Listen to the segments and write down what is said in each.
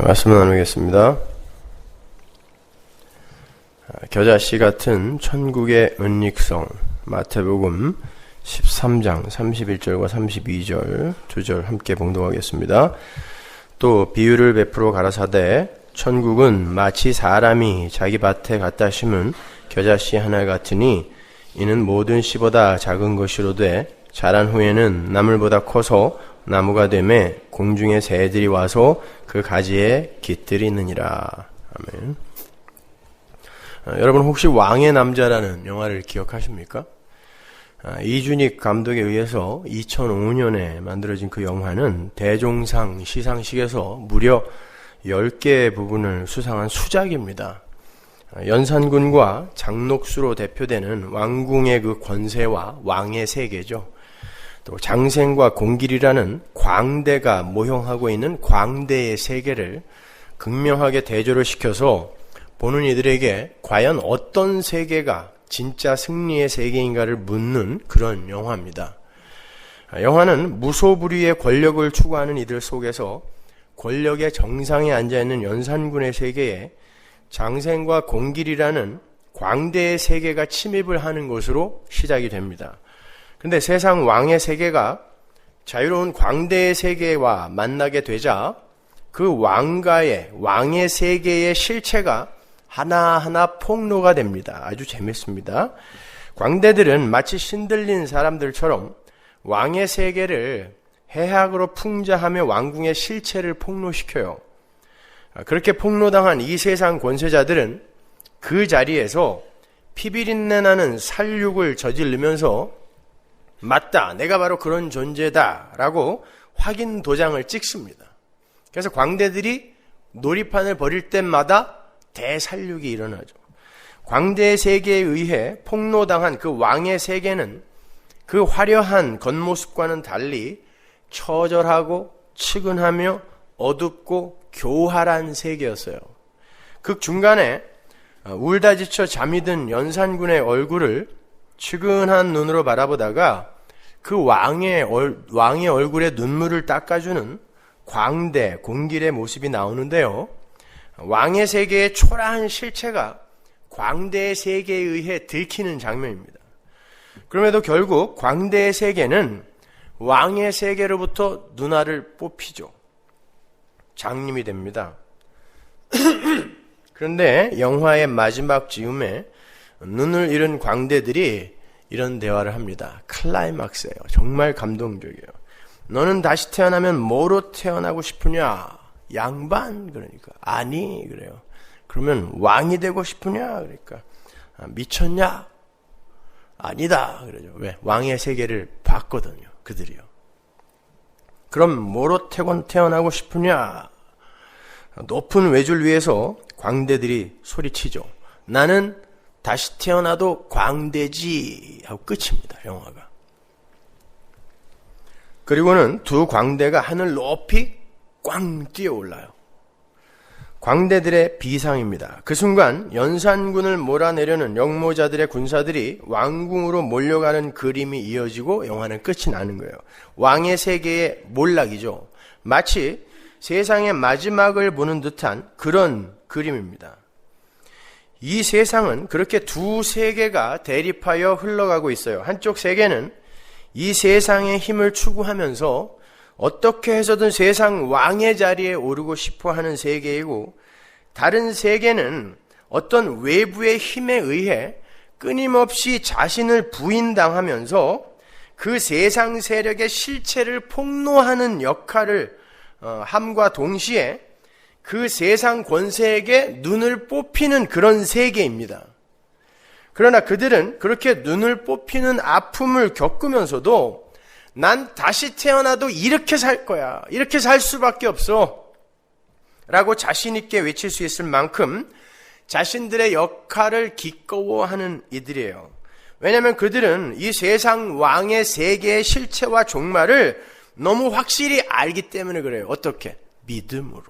말씀 나누겠습니다. 겨자씨 같은 천국의 은닉성, 마태복음 13장 31절과 32절 두 절 함께 봉독하겠습니다. 또 비유를 베풀어 가라사대 천국은 마치 사람이 자기 밭에 갖다 심은 겨자씨 하나 같으니 이는 모든 씨보다 작은 것이로되 자란 후에는 나물보다 커서 나무가 되매 공중의 새들이 와서 그 가지에 깃들이느니라. 아멘. 여러분 혹시 왕의 남자라는 영화를 기억하십니까? 이준익 감독에 의해서 2005년에 만들어진 그 영화는 대종상 시상식에서 무려 10개의 부분을 수상한 수작입니다. 연산군과 장녹수로 대표되는 왕궁의 그 권세와 왕의 세계죠. 또 장생과 공길이라는 광대가 모형하고 있는 광대의 세계를 극명하게 대조를 시켜서 보는 이들에게 과연 어떤 세계가 진짜 승리의 세계인가를 묻는 그런 영화입니다. 영화는 무소불위의 권력을 추구하는 이들 속에서 권력의 정상에 앉아있는 연산군의 세계에 장생과 공길이라는 광대의 세계가 침입을 하는 것으로 시작이 됩니다. 그런데 세상 왕의 세계가 자유로운 광대의 세계와 만나게 되자 그 왕의 세계의 실체가 하나하나 폭로가 됩니다. 아주 재밌습니다. 광대들은 마치 신들린 사람들처럼 왕의 세계를 해학으로 풍자하며 왕궁의 실체를 폭로시켜요. 그렇게 폭로당한 이 세상 권세자들은 그 자리에서 피비린내 나는 살육을 저지르면서 맞다, 내가 바로 그런 존재다 라고 확인 도장을 찍습니다. 그래서 광대들이 놀이판을 벌일 때마다 대살육이 일어나죠. 광대의 세계에 의해 폭로당한 그 왕의 세계는 그 화려한 겉모습과는 달리 처절하고 측은하며 어둡고 교활한 세계였어요. 극 중간에 울다 지쳐 잠이 든 연산군의 얼굴을 측은한 눈으로 바라보다가 그 왕의 얼굴에 눈물을 닦아주는 광대, 공길의 모습이 나오는데요. 왕의 세계의 초라한 실체가 광대의 세계에 의해 들키는 장면입니다. 그럼에도 결국 광대의 세계는 왕의 세계로부터 눈알을 뽑히죠. 장님이 됩니다. 그런데 영화의 마지막 즈음에 눈을 잃은 광대들이 이런 대화를 합니다. 클라이막스예요. 정말 감동적이에요. 너는 다시 태어나면 뭐로 태어나고 싶으냐? 양반? 그러니까 아니 그래요. 그러면 왕이 되고 싶으냐? 그러니까 미쳤냐? 아니다 그러죠. 왜? 왕의 세계를 봤거든요. 그들이요. 그럼 뭐로 태어나고 싶으냐? 높은 외줄 위에서 광대들이 소리치죠. 나는 다시 태어나도 광대지 하고 끝입니다. 영화가. 그리고는 두 광대가 하늘 높이 꽝 뛰어올라요. 광대들의 비상입니다. 그 순간 연산군을 몰아내려는 역모자들의 군사들이 왕궁으로 몰려가는 그림이 이어지고 영화는 끝이 나는 거예요. 왕의 세계의 몰락이죠. 마치 세상의 마지막을 보는 듯한 그런 그림입니다. 이 세상은 그렇게 두 세계가 대립하여 흘러가고 있어요. 한쪽 세계는 이 세상의 힘을 추구하면서 어떻게 해서든 세상 왕의 자리에 오르고 싶어 하는 세계이고, 다른 세계는 어떤 외부의 힘에 의해 끊임없이 자신을 부인당하면서 그 세상 세력의 실체를 폭로하는 역할을 함과 동시에 그 세상 권세에게 눈을 뽑히는 그런 세계입니다. 그러나 그들은 그렇게 눈을 뽑히는 아픔을 겪으면서도 난 다시 태어나도 이렇게 살 거야. 이렇게 살 수밖에 없어. 라고 자신 있게 외칠 수 있을 만큼 자신들의 역할을 기꺼워하는 이들이에요. 왜냐하면 그들은 이 세상 왕의 세계의 실체와 종말을 너무 확실히 알기 때문에 그래요. 어떻게? 믿음으로.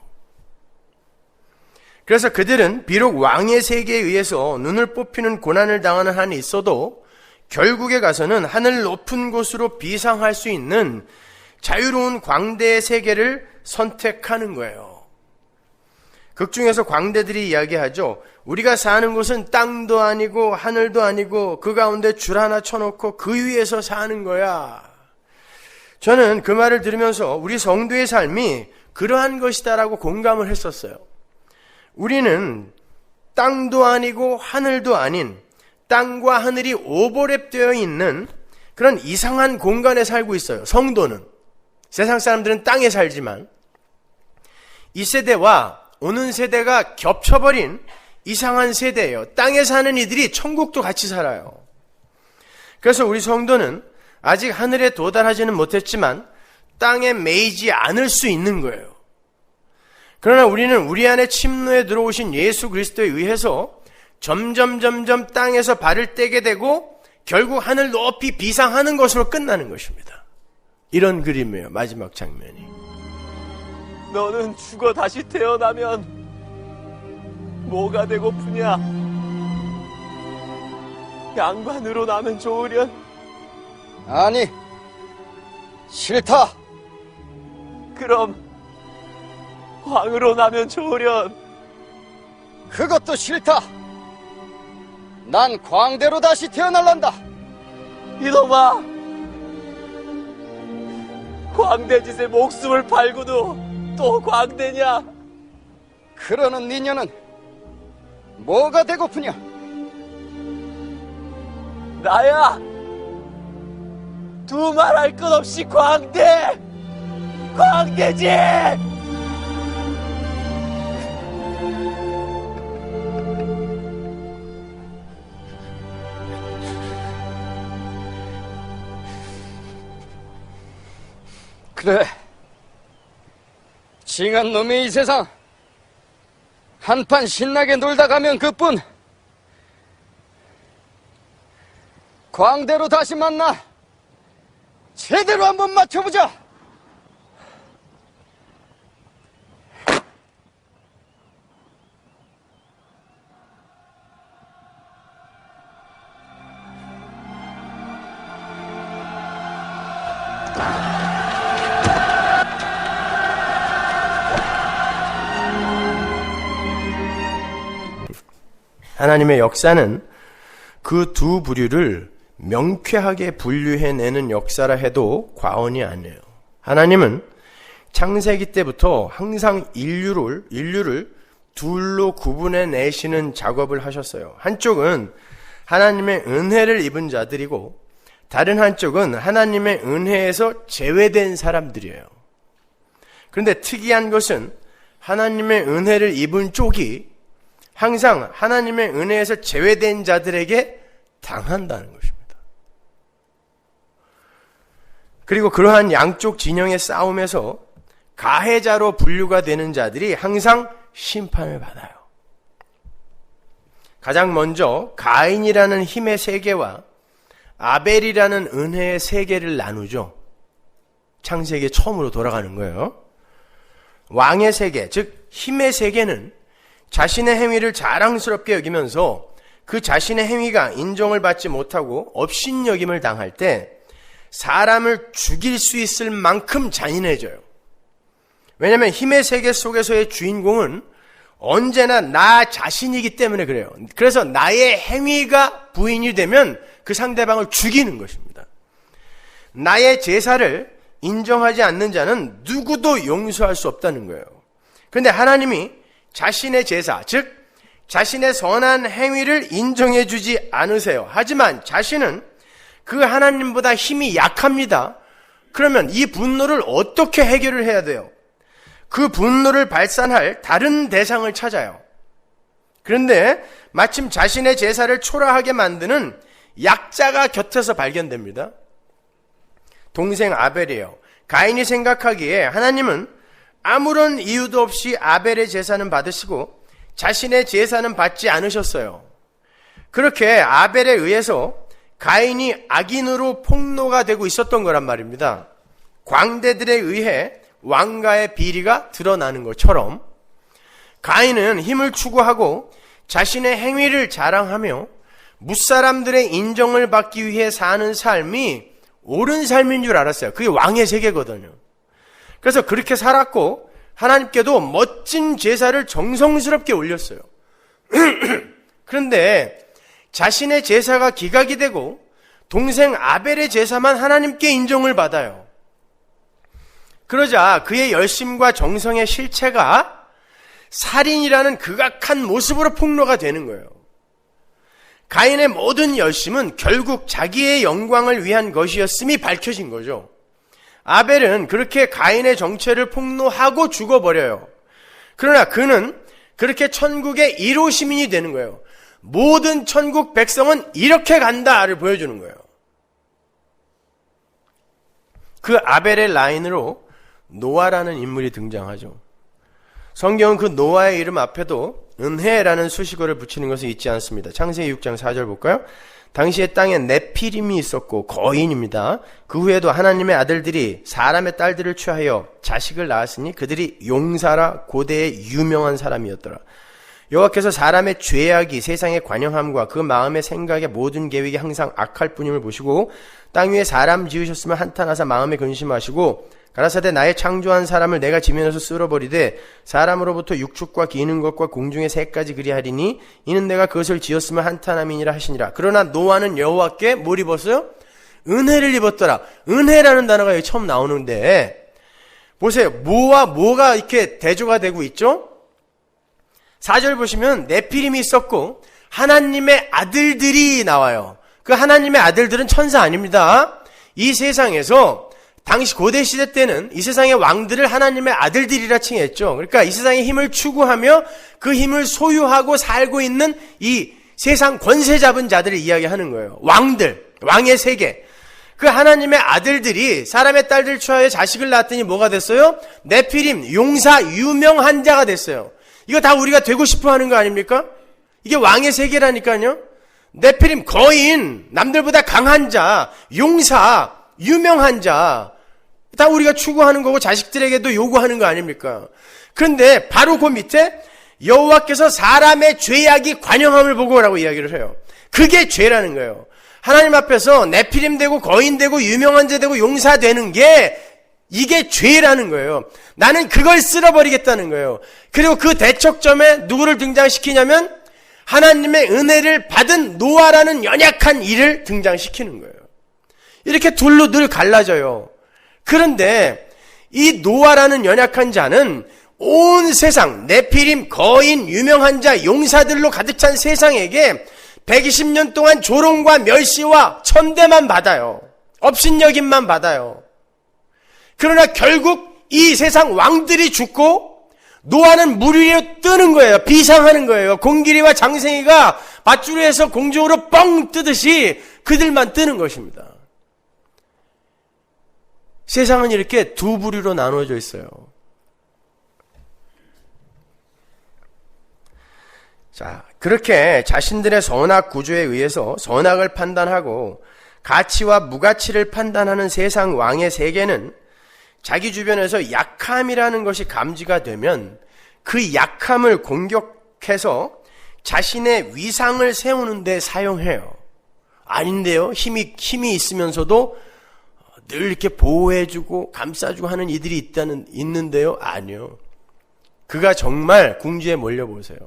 그래서 그들은 비록 왕의 세계에 의해서 눈을 뽑히는 고난을 당하는 한이 있어도 결국에 가서는 하늘 높은 곳으로 비상할 수 있는 자유로운 광대의 세계를 선택하는 거예요. 극중에서 광대들이 이야기하죠. 우리가 사는 곳은 땅도 아니고 하늘도 아니고 그 가운데 줄 하나 쳐놓고 그 위에서 사는 거야. 저는 그 말을 들으면서 우리 성도의 삶이 그러한 것이다라고 공감을 했었어요. 우리는 땅도 아니고 하늘도 아닌 땅과 하늘이 오버랩되어 있는 그런 이상한 공간에 살고 있어요. 성도는. 세상 사람들은 땅에 살지만 이 세대와 오는 세대가 겹쳐버린 이상한 세대예요. 땅에 사는 이들이 천국도 같이 살아요. 그래서 우리 성도는 아직 하늘에 도달하지는 못했지만 땅에 매이지 않을 수 있는 거예요. 그러나 우리는 우리 안에 침노에 들어오신 예수 그리스도에 의해서 점점 땅에서 발을 떼게 되고 결국 하늘 높이 비상하는 것으로 끝나는 것입니다. 이런 그림이에요. 마지막 장면이. 너는 죽어 다시 태어나면 뭐가 되고프냐? 양반으로 나면 좋으련? 아니, 싫다. 그럼 왕으로 나면 좋으련? 그것도 싫다. 난 광대로 다시 태어날란다. 이놈아! 광대짓에 목숨을 팔고도 또 광대냐? 그러는 니녀는 뭐가 되고프냐? 나야! 두말할 것 없이 광대! 광대지! 그래, 징한 놈이 이 세상 한판 신나게 놀다 가면 그뿐. 광대로 다시 만나 제대로 한번 맞춰보자. 하나님의 역사는 그 두 부류를 명쾌하게 분류해내는 역사라 해도 과언이 아니에요. 하나님은 창세기 때부터 항상 인류를 둘로 구분해 내시는 작업을 하셨어요. 한쪽은 하나님의 은혜를 입은 자들이고 다른 한쪽은 하나님의 은혜에서 제외된 사람들이에요. 그런데 특이한 것은 하나님의 은혜를 입은 쪽이 항상 하나님의 은혜에서 제외된 자들에게 당한다는 것입니다. 그리고 그러한 양쪽 진영의 싸움에서 가해자로 분류가 되는 자들이 항상 심판을 받아요. 가장 먼저 가인이라는 힘의 세계와 아벨이라는 은혜의 세계를 나누죠. 창세기에 처음으로 돌아가는 거예요. 왕의 세계, 즉 힘의 세계는 자신의 행위를 자랑스럽게 여기면서 그 자신의 행위가 인정을 받지 못하고 업신여김을 당할 때 사람을 죽일 수 있을 만큼 잔인해져요. 왜냐하면 힘의 세계 속에서의 주인공은 언제나 나 자신이기 때문에 그래요. 그래서 나의 행위가 부인이 되면 그 상대방을 죽이는 것입니다. 나의 제사를 인정하지 않는 자는 누구도 용서할 수 없다는 거예요. 그런데 하나님이 자신의 제사, 즉 자신의 선한 행위를 인정해 주지 않으세요. 하지만 자신은 그 하나님보다 힘이 약합니다. 그러면 이 분노를 어떻게 해결을 해야 돼요? 그 분노를 발산할 다른 대상을 찾아요. 그런데 마침 자신의 제사를 초라하게 만드는 약자가 곁에서 발견됩니다. 동생 아벨이에요. 가인이 생각하기에 하나님은 아무런 이유도 없이 아벨의 제사는 받으시고 자신의 제사는 받지 않으셨어요. 그렇게 아벨에 의해서 가인이 악인으로 폭로가 되고 있었던 거란 말입니다. 광대들에 의해 왕가의 비리가 드러나는 것처럼 가인은 힘을 추구하고 자신의 행위를 자랑하며 무사람들의 인정을 받기 위해 사는 삶이 옳은 삶인 줄 알았어요. 그게 왕의 세계거든요. 그래서 그렇게 살았고 하나님께도 멋진 제사를 정성스럽게 올렸어요. 그런데 자신의 제사가 기각이 되고 동생 아벨의 제사만 하나님께 인정을 받아요. 그러자 그의 열심과 정성의 실체가 살인이라는 극악한 모습으로 폭로가 되는 거예요. 가인의 모든 열심은 결국 자기의 영광을 위한 것이었음이 밝혀진 거죠. 아벨은 그렇게 가인의 정체를 폭로하고 죽어버려요. 그러나 그는 그렇게 천국의 1호 시민이 되는 거예요. 모든 천국 백성은 이렇게 간다를 보여주는 거예요. 그 아벨의 라인으로 노아라는 인물이 등장하죠. 성경은 그 노아의 이름 앞에도 은혜라는 수식어를 붙이는 것을 잊지 않습니다. 창세기 6장 4절 볼까요? 당시에 땅에 네피림이 있었고 거인입니다. 그 후에도 하나님의 아들들이 사람의 딸들을 취하여 자식을 낳았으니 그들이 용사라 고대의 유명한 사람이었더라. 여호와께서 사람의 죄악이 세상의 관영함과 그 마음의 생각의 모든 계획이 항상 악할 뿐임을 보시고 땅 위에 사람 지으셨으면 한탄하사 마음에 근심하시고 가라사대 나의 창조한 사람을 내가 지면에서 쓸어버리되 사람으로부터 육축과 기는 것과 공중의 새까지 그리하리니 이는 내가 그것을 지었으면 한탄함이니라 하시니라. 그러나 노아는 여호와께 뭘 입었어요? 은혜를 입었더라. 은혜라는 단어가 여기 처음 나오는데 보세요. 뭐와 뭐가 이렇게 대조가 되고 있죠? 4절 보시면 네피림이 있었고 하나님의 아들들이 나와요. 그 하나님의 아들들은 천사 아닙니다. 이 세상에서 당시 고대 시대 때는 이 세상의 왕들을 하나님의 아들들이라 칭했죠. 그러니까 이 세상의 힘을 추구하며 그 힘을 소유하고 살고 있는 이 세상 권세 잡은 자들을 이야기하는 거예요. 왕들, 왕의 세계. 그 하나님의 아들들이 사람의 딸들 취하여 자식을 낳았더니 뭐가 됐어요? 네피림, 용사, 유명한 자가 됐어요. 이거 다 우리가 되고 싶어 하는 거 아닙니까? 이게 왕의 세계라니까요. 네피림, 거인, 남들보다 강한 자, 용사, 유명한 자, 다 우리가 추구하는 거고 자식들에게도 요구하는 거 아닙니까? 그런데 바로 그 밑에 여호와께서 사람의 죄악이 관영함을 보고라고 이야기를 해요. 그게 죄라는 거예요. 하나님 앞에서 네피림 되고 거인 되고 유명한 자 되고 용사 되는 게 이게 죄라는 거예요. 나는 그걸 쓸어버리겠다는 거예요. 그리고 그 대척점에 누구를 등장시키냐면 하나님의 은혜를 받은 노아라는 연약한 이를 등장시키는 거예요. 이렇게 둘로 늘 갈라져요. 그런데 이 노아라는 연약한 자는 온 세상 네피림, 거인, 유명한 자, 용사들로 가득 찬 세상에게 120년 동안 조롱과 멸시와 천대만 받아요. 업신여김만 받아요. 그러나 결국 이 세상 왕들이 죽고 노아는 물 위로 뜨는 거예요. 비상하는 거예요. 공길이와 장생이가 밧줄에서 공중으로 뻥 뜨듯이 그들만 뜨는 것입니다. 세상은 이렇게 두 부류로 나누어져 있어요. 자, 그렇게 자신들의 선악 구조에 의해서 선악을 판단하고 가치와 무가치를 판단하는 세상 왕의 세계는 자기 주변에서 약함이라는 것이 감지가 되면 그 약함을 공격해서 자신의 위상을 세우는 데 사용해요. 아닌데요. 힘이 있으면서도 늘 이렇게 보호해주고 감싸주고 하는 이들이 있는데요. 아니요. 그가 정말 궁지에 몰려보세요.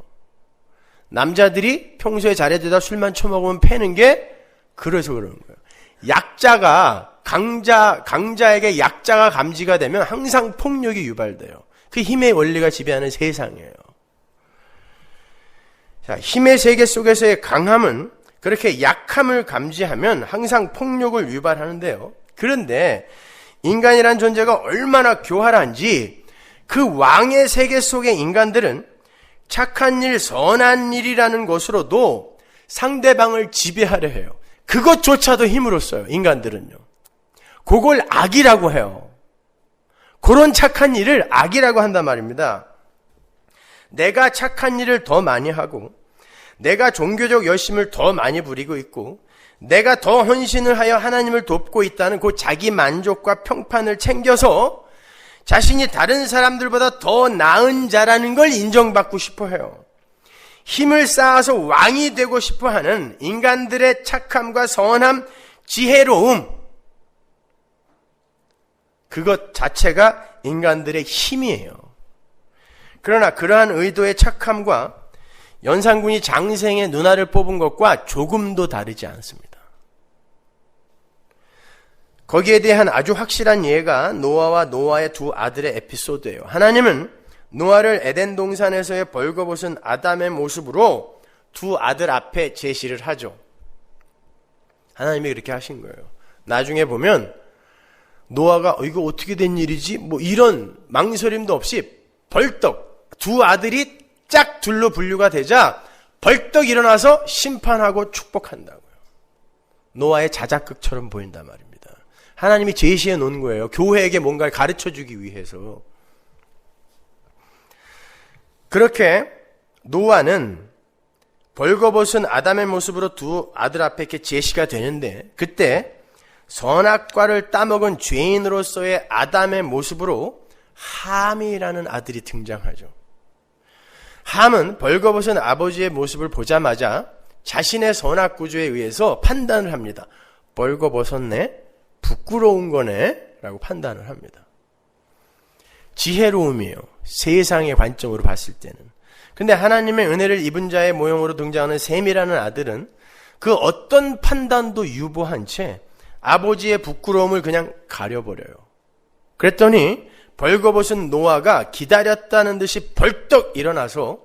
남자들이 평소에 잘해주다 술만 처먹으면 패는 게 그래서 그러는 거예요. 약자가 강자에게 약자가 감지가 되면 항상 폭력이 유발돼요. 그 힘의 원리가 지배하는 세상이에요. 자, 힘의 세계 속에서의 강함은 그렇게 약함을 감지하면 항상 폭력을 유발하는데요. 그런데 인간이란 존재가 얼마나 교활한지 그 왕의 세계 속의 인간들은 착한 일, 선한 일이라는 것으로도 상대방을 지배하려 해요. 그것조차도 힘으로 써요. 인간들은요. 그걸 악이라고 해요. 그런 착한 일을 악이라고 한단 말입니다. 내가 착한 일을 더 많이 하고 내가 종교적 열심을 더 많이 부리고 있고 내가 더 헌신을 하여 하나님을 돕고 있다는 그 자기 만족과 평판을 챙겨서 자신이 다른 사람들보다 더 나은 자라는 걸 인정받고 싶어 해요. 힘을 쌓아서 왕이 되고 싶어 하는 인간들의 착함과 선함, 지혜로움, 그것 자체가 인간들의 힘이에요. 그러나 그러한 의도의 착함과 연산군이 장생의 누나를 뽑은 것과 조금도 다르지 않습니다. 거기에 대한 아주 확실한 예가 노아와 노아의 두 아들의 에피소드예요. 하나님은 노아를 에덴 동산에서의 벌거벗은 아담의 모습으로 두 아들 앞에 제시를 하죠. 하나님이 그렇게 하신 거예요. 나중에 보면 노아가 이거 어떻게 된 일이지? 뭐 이런 망설임도 없이 벌떡 두 아들이 짝 둘로 분류가 되자 벌떡 일어나서 심판하고 축복한다고요. 노아의 자작극처럼 보인단 말입니다. 하나님이 제시해 놓은 거예요. 교회에게 뭔가를 가르쳐주기 위해서. 그렇게 노아는 벌거벗은 아담의 모습으로 두 아들 앞에 이렇게 제시가 되는데, 그때 선악과를 따먹은 죄인으로서의 아담의 모습으로 함이라는 아들이 등장하죠. 함은 벌거벗은 아버지의 모습을 보자마자 자신의 선악 구조에 의해서 판단을 합니다. 벌거벗었네? 부끄러운 거네? 라고 판단을 합니다. 지혜로움이에요. 세상의 관점으로 봤을 때는. 근데 하나님의 은혜를 입은 자의 모형으로 등장하는 셈이라는 아들은 그 어떤 판단도 유보한 채 아버지의 부끄러움을 그냥 가려버려요. 그랬더니 벌거벗은 노아가 기다렸다는 듯이 벌떡 일어나서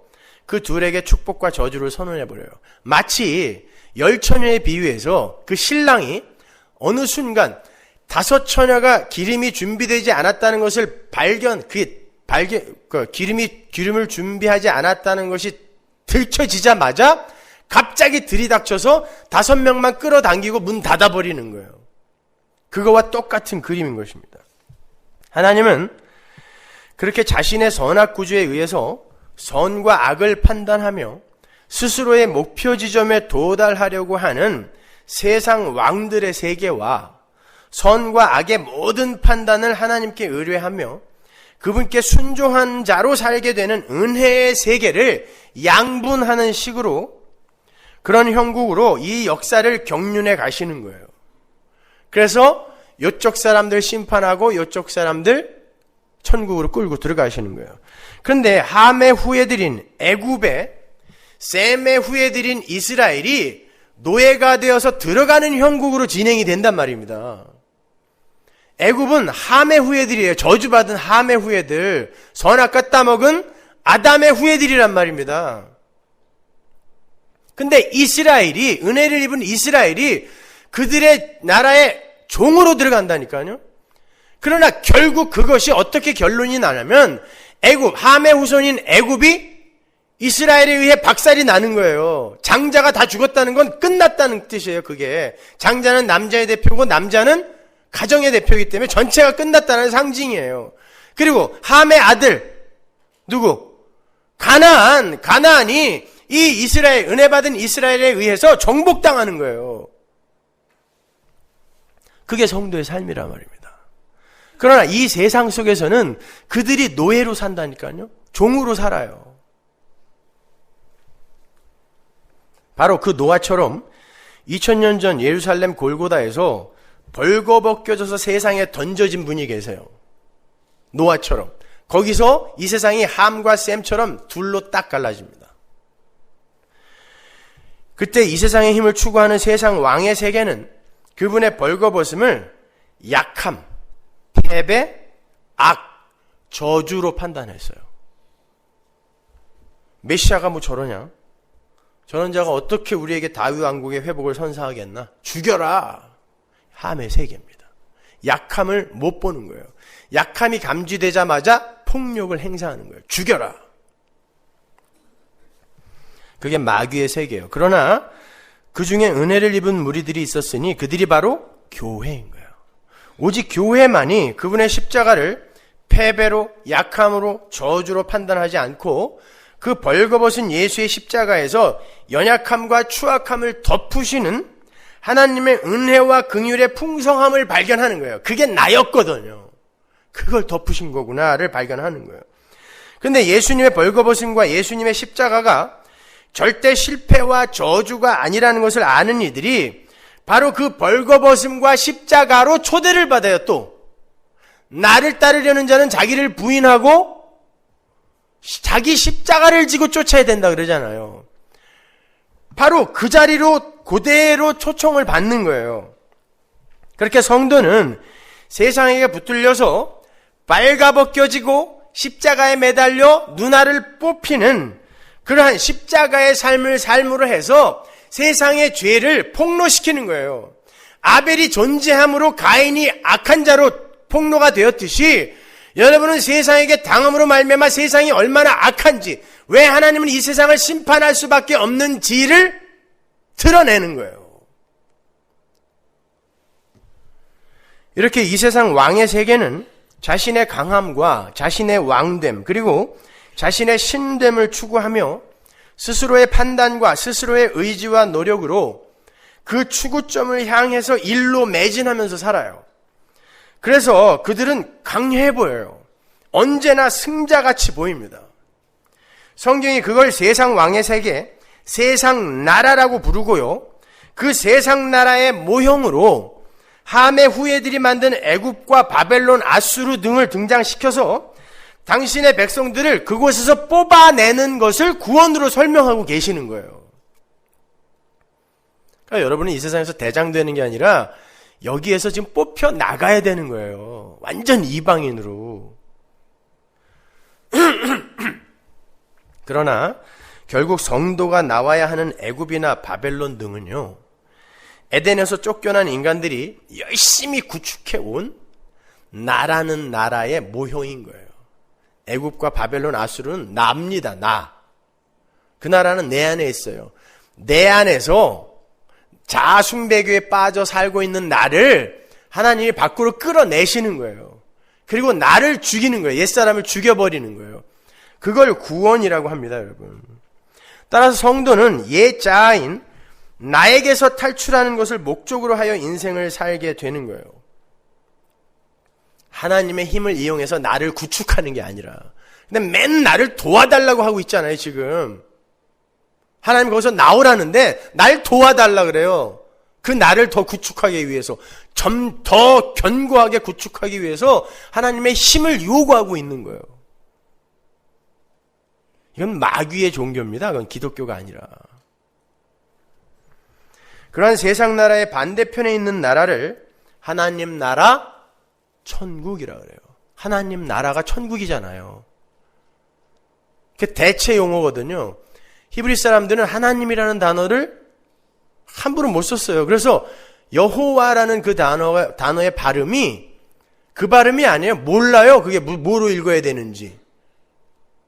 그 둘에게 축복과 저주를 선언해버려요. 마치 열처녀에 비유해서 그 신랑이 어느 순간 다섯 처녀가 기름이 준비되지 않았다는 것을 기름을 준비하지 않았다는 것이 들춰지자마자 갑자기 들이닥쳐서 5명만 끌어당기고 문 닫아버리는 거예요. 그거와 똑같은 그림인 것입니다. 하나님은 그렇게 자신의 선악 구조에 의해서 선과 악을 판단하며 스스로의 목표 지점에 도달하려고 하는 세상 왕들의 세계와 선과 악의 모든 판단을 하나님께 의뢰하며 그분께 순종한 자로 살게 되는 은혜의 세계를 양분하는 식으로, 그런 형국으로 이 역사를 경륜해 가시는 거예요. 그래서 이쪽 사람들 심판하고 이쪽 사람들 천국으로 끌고 들어가시는 거예요. 그런데 함의 후예들인 애굽에 셈의 후예들인 이스라엘이 노예가 되어서 들어가는 형국으로 진행이 된단 말입니다. 애굽은 함의 후예들이에요. 저주받은 함의 후예들, 선악과 따먹은 아담의 후예들이란 말입니다. 근데 이스라엘이, 은혜를 입은 이스라엘이 그들의 나라의 종으로 들어간다니까요. 그러나 결국 그것이 어떻게 결론이 나냐면 애굽, 함의 후손인 애굽이 이스라엘에 의해 박살이 나는 거예요. 장자가 다 죽었다는 건 끝났다는 뜻이에요. 그게 장자는 남자의 대표고 남자는 가정의 대표이기 때문에 전체가 끝났다는 상징이에요. 그리고 함의 아들 누구? 가나안이 이 이스라엘, 은혜 받은 이스라엘에 의해서 정복당하는 거예요. 그게 성도의 삶이란 말입니다. 그러나 이 세상 속에서는 그들이 노예로 산다니까요. 종으로 살아요. 바로 그 노아처럼 2000년 전 예루살렘 골고다에서 벌거벗겨져서 세상에 던져진 분이 계세요. 노아처럼. 거기서 이 세상이 함과 셈처럼 둘로 딱 갈라집니다. 그때 이 세상의 힘을 추구하는 세상 왕의 세계는 그분의 벌거벗음을 약함, 패배, 악, 저주로 판단했어요. 메시아가 뭐 저러냐? 저런 자가 어떻게 우리에게 다윗 왕국의 회복을 선사하겠나? 죽여라! 함의 세계입니다. 약함을 못 보는 거예요. 약함이 감지되자마자 폭력을 행사하는 거예요. 죽여라! 그게 마귀의 세계예요. 그러나 그 중에 은혜를 입은 무리들이 있었으니 그들이 바로 교회인 거예요. 오직 교회만이 그분의 십자가를 패배로, 약함으로, 저주로 판단하지 않고 그 벌거벗은 예수의 십자가에서 연약함과 추악함을 덮으시는 하나님의 은혜와 긍휼의 풍성함을 발견하는 거예요. 그게 나였거든요. 그걸 덮으신 거구나를 발견하는 거예요. 근데 예수님의 벌거벗음과 예수님의 십자가가 절대 실패와 저주가 아니라는 것을 아는 이들이 바로 그 벌거벗음과 십자가로 초대를 받아요. 또 나를 따르려는 자는 자기를 부인하고 자기 십자가를 지고 쫓아야 된다 그러잖아요. 바로 그 자리로 그대로 초청을 받는 거예요. 그렇게 성도는 세상에게 붙들려서 빨가벗겨지고 십자가에 매달려 눈알을 뽑히는 그러한 십자가의 삶으로 해서 세상의 죄를 폭로시키는 거예요. 아벨이 존재함으로 가인이 악한 자로 폭로가 되었듯이 여러분은 세상에게 당함으로 말미암아 세상이 얼마나 악한지, 왜 하나님은 이 세상을 심판할 수밖에 없는지를 드러내는 거예요. 이렇게 이 세상 왕의 세계는 자신의 강함과 자신의 왕됨 그리고 자신의 신됨을 추구하며 스스로의 판단과 스스로의 의지와 노력으로 그 추구점을 향해서 일로 매진하면서 살아요. 그래서 그들은 강해 보여요. 언제나 승자같이 보입니다. 성경이 그걸 세상 왕의 세계, 세상 나라라고 부르고요. 그 세상 나라의 모형으로 함의 후예들이 만든 애굽과 바벨론, 아수르 등을 등장시켜서 당신의 백성들을 그곳에서 뽑아내는 것을 구원으로 설명하고 계시는 거예요. 그러니까 여러분은 이 세상에서 대장 되는 게 아니라 여기에서 지금 뽑혀 나가야 되는 거예요. 완전 이방인으로. 그러나 결국 성도가 나와야 하는 애굽이나 바벨론 등은요, 에덴에서 쫓겨난 인간들이 열심히 구축해온 나라는 나라의 모형인 거예요. 애굽과 바벨론, 아수르는 나입니다. 나. 그 나라는 내 안에 있어요. 내 안에서 자아숭배교에 빠져 살고 있는 나를 하나님이 밖으로 끌어내시는 거예요. 그리고 나를 죽이는 거예요. 옛사람을 죽여버리는 거예요. 그걸 구원이라고 합니다, 여러분. 따라서 성도는 옛자아인 나에게서 탈출하는 것을 목적으로 하여 인생을 살게 되는 거예요. 하나님의 힘을 이용해서 나를 구축하는 게 아니라. 근데 맨 나를 도와달라고 하고 있잖아요, 지금. 하나님 거기서 나오라는데 날 도와달라 그래요. 그 나를 더 구축하기 위해서, 좀 더 견고하게 구축하기 위해서 하나님의 힘을 요구하고 있는 거예요. 이건 마귀의 종교입니다. 그건 기독교가 아니라. 그러한 세상 나라의 반대편에 있는 나라를 하나님 나라 천국이라 그래요. 하나님 나라가 천국이잖아요. 그게 대체 용어거든요. 히브리 사람들은 하나님이라는 단어를 함부로 못 썼어요. 그래서 여호와라는 그 단어의 발음이 그 발음이 아니에요. 몰라요. 그게 뭐로 읽어야 되는지.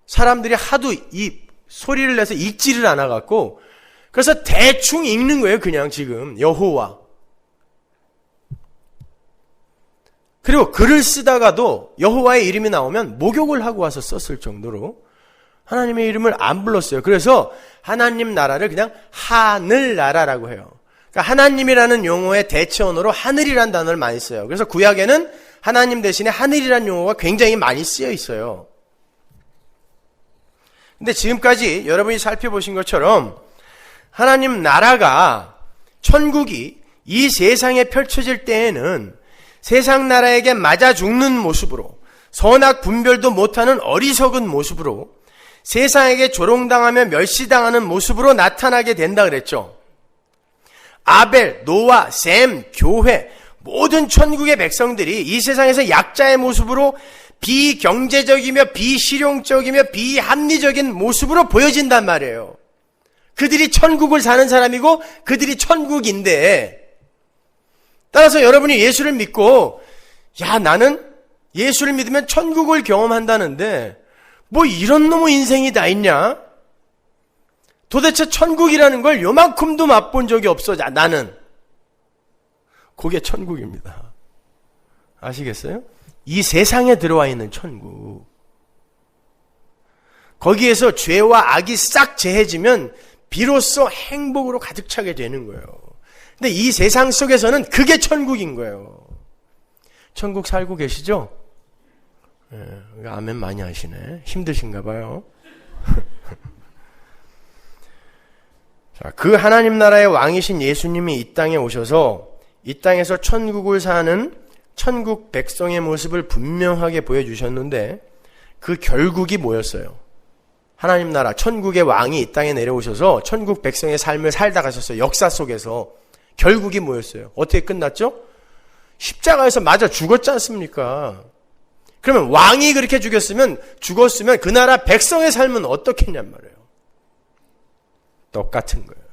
사람들이 하도 이 소리를 내서 읽지를 않아갖고, 그래서 대충 읽는 거예요. 그냥 지금 여호와. 그리고 글을 쓰다가도 여호와의 이름이 나오면 목욕을 하고 와서 썼을 정도로 하나님의 이름을 안 불렀어요. 그래서 하나님 나라를 그냥 하늘나라라고 해요. 그러니까 하나님이라는 용어의 대체 언어로 하늘이라는 단어를 많이 써요. 그래서 구약에는 하나님 대신에 하늘이라는 용어가 굉장히 많이 쓰여 있어요. 근데 지금까지 여러분이 살펴보신 것처럼 하나님 나라가, 천국이 이 세상에 펼쳐질 때에는 세상 나라에게 맞아 죽는 모습으로, 선악 분별도 못하는 어리석은 모습으로, 세상에게 조롱당하며 멸시당하는 모습으로 나타나게 된다 그랬죠. 아벨, 노아, 셈, 교회, 모든 천국의 백성들이 이 세상에서 약자의 모습으로 비경제적이며 비실용적이며 비합리적인 모습으로 보여진단 말이에요. 그들이 천국을 사는 사람이고 그들이 천국인데, 따라서 여러분이 예수를 믿고, 야, 나는 예수를 믿으면 천국을 경험한다는데 뭐 이런 놈의 인생이 다 있냐? 도대체 천국이라는 걸 요만큼도 맛본 적이 없어. 나는. 그게 천국입니다. 아시겠어요? 이 세상에 들어와 있는 천국. 거기에서 죄와 악이 싹 제해지면 비로소 행복으로 가득 차게 되는 거예요. 근데 이 세상 속에서는 그게 천국인 거예요. 천국 살고 계시죠? 예, 아멘 많이 하시네. 힘드신가 봐요. 자, 그 하나님 나라의 왕이신 예수님이 이 땅에 오셔서 이 땅에서 천국을 사는 천국 백성의 모습을 분명하게 보여주셨는데 그 결국이 뭐였어요? 하나님 나라 천국의 왕이 이 땅에 내려오셔서 천국 백성의 삶을 살다 가셨어요. 역사 속에서. 결국이 뭐였어요? 어떻게 끝났죠? 십자가에서 맞아 죽었지 않습니까? 그러면 왕이 그렇게 죽었으면 그 나라 백성의 삶은 어떻겠냔 말이에요. 똑같은 거예요.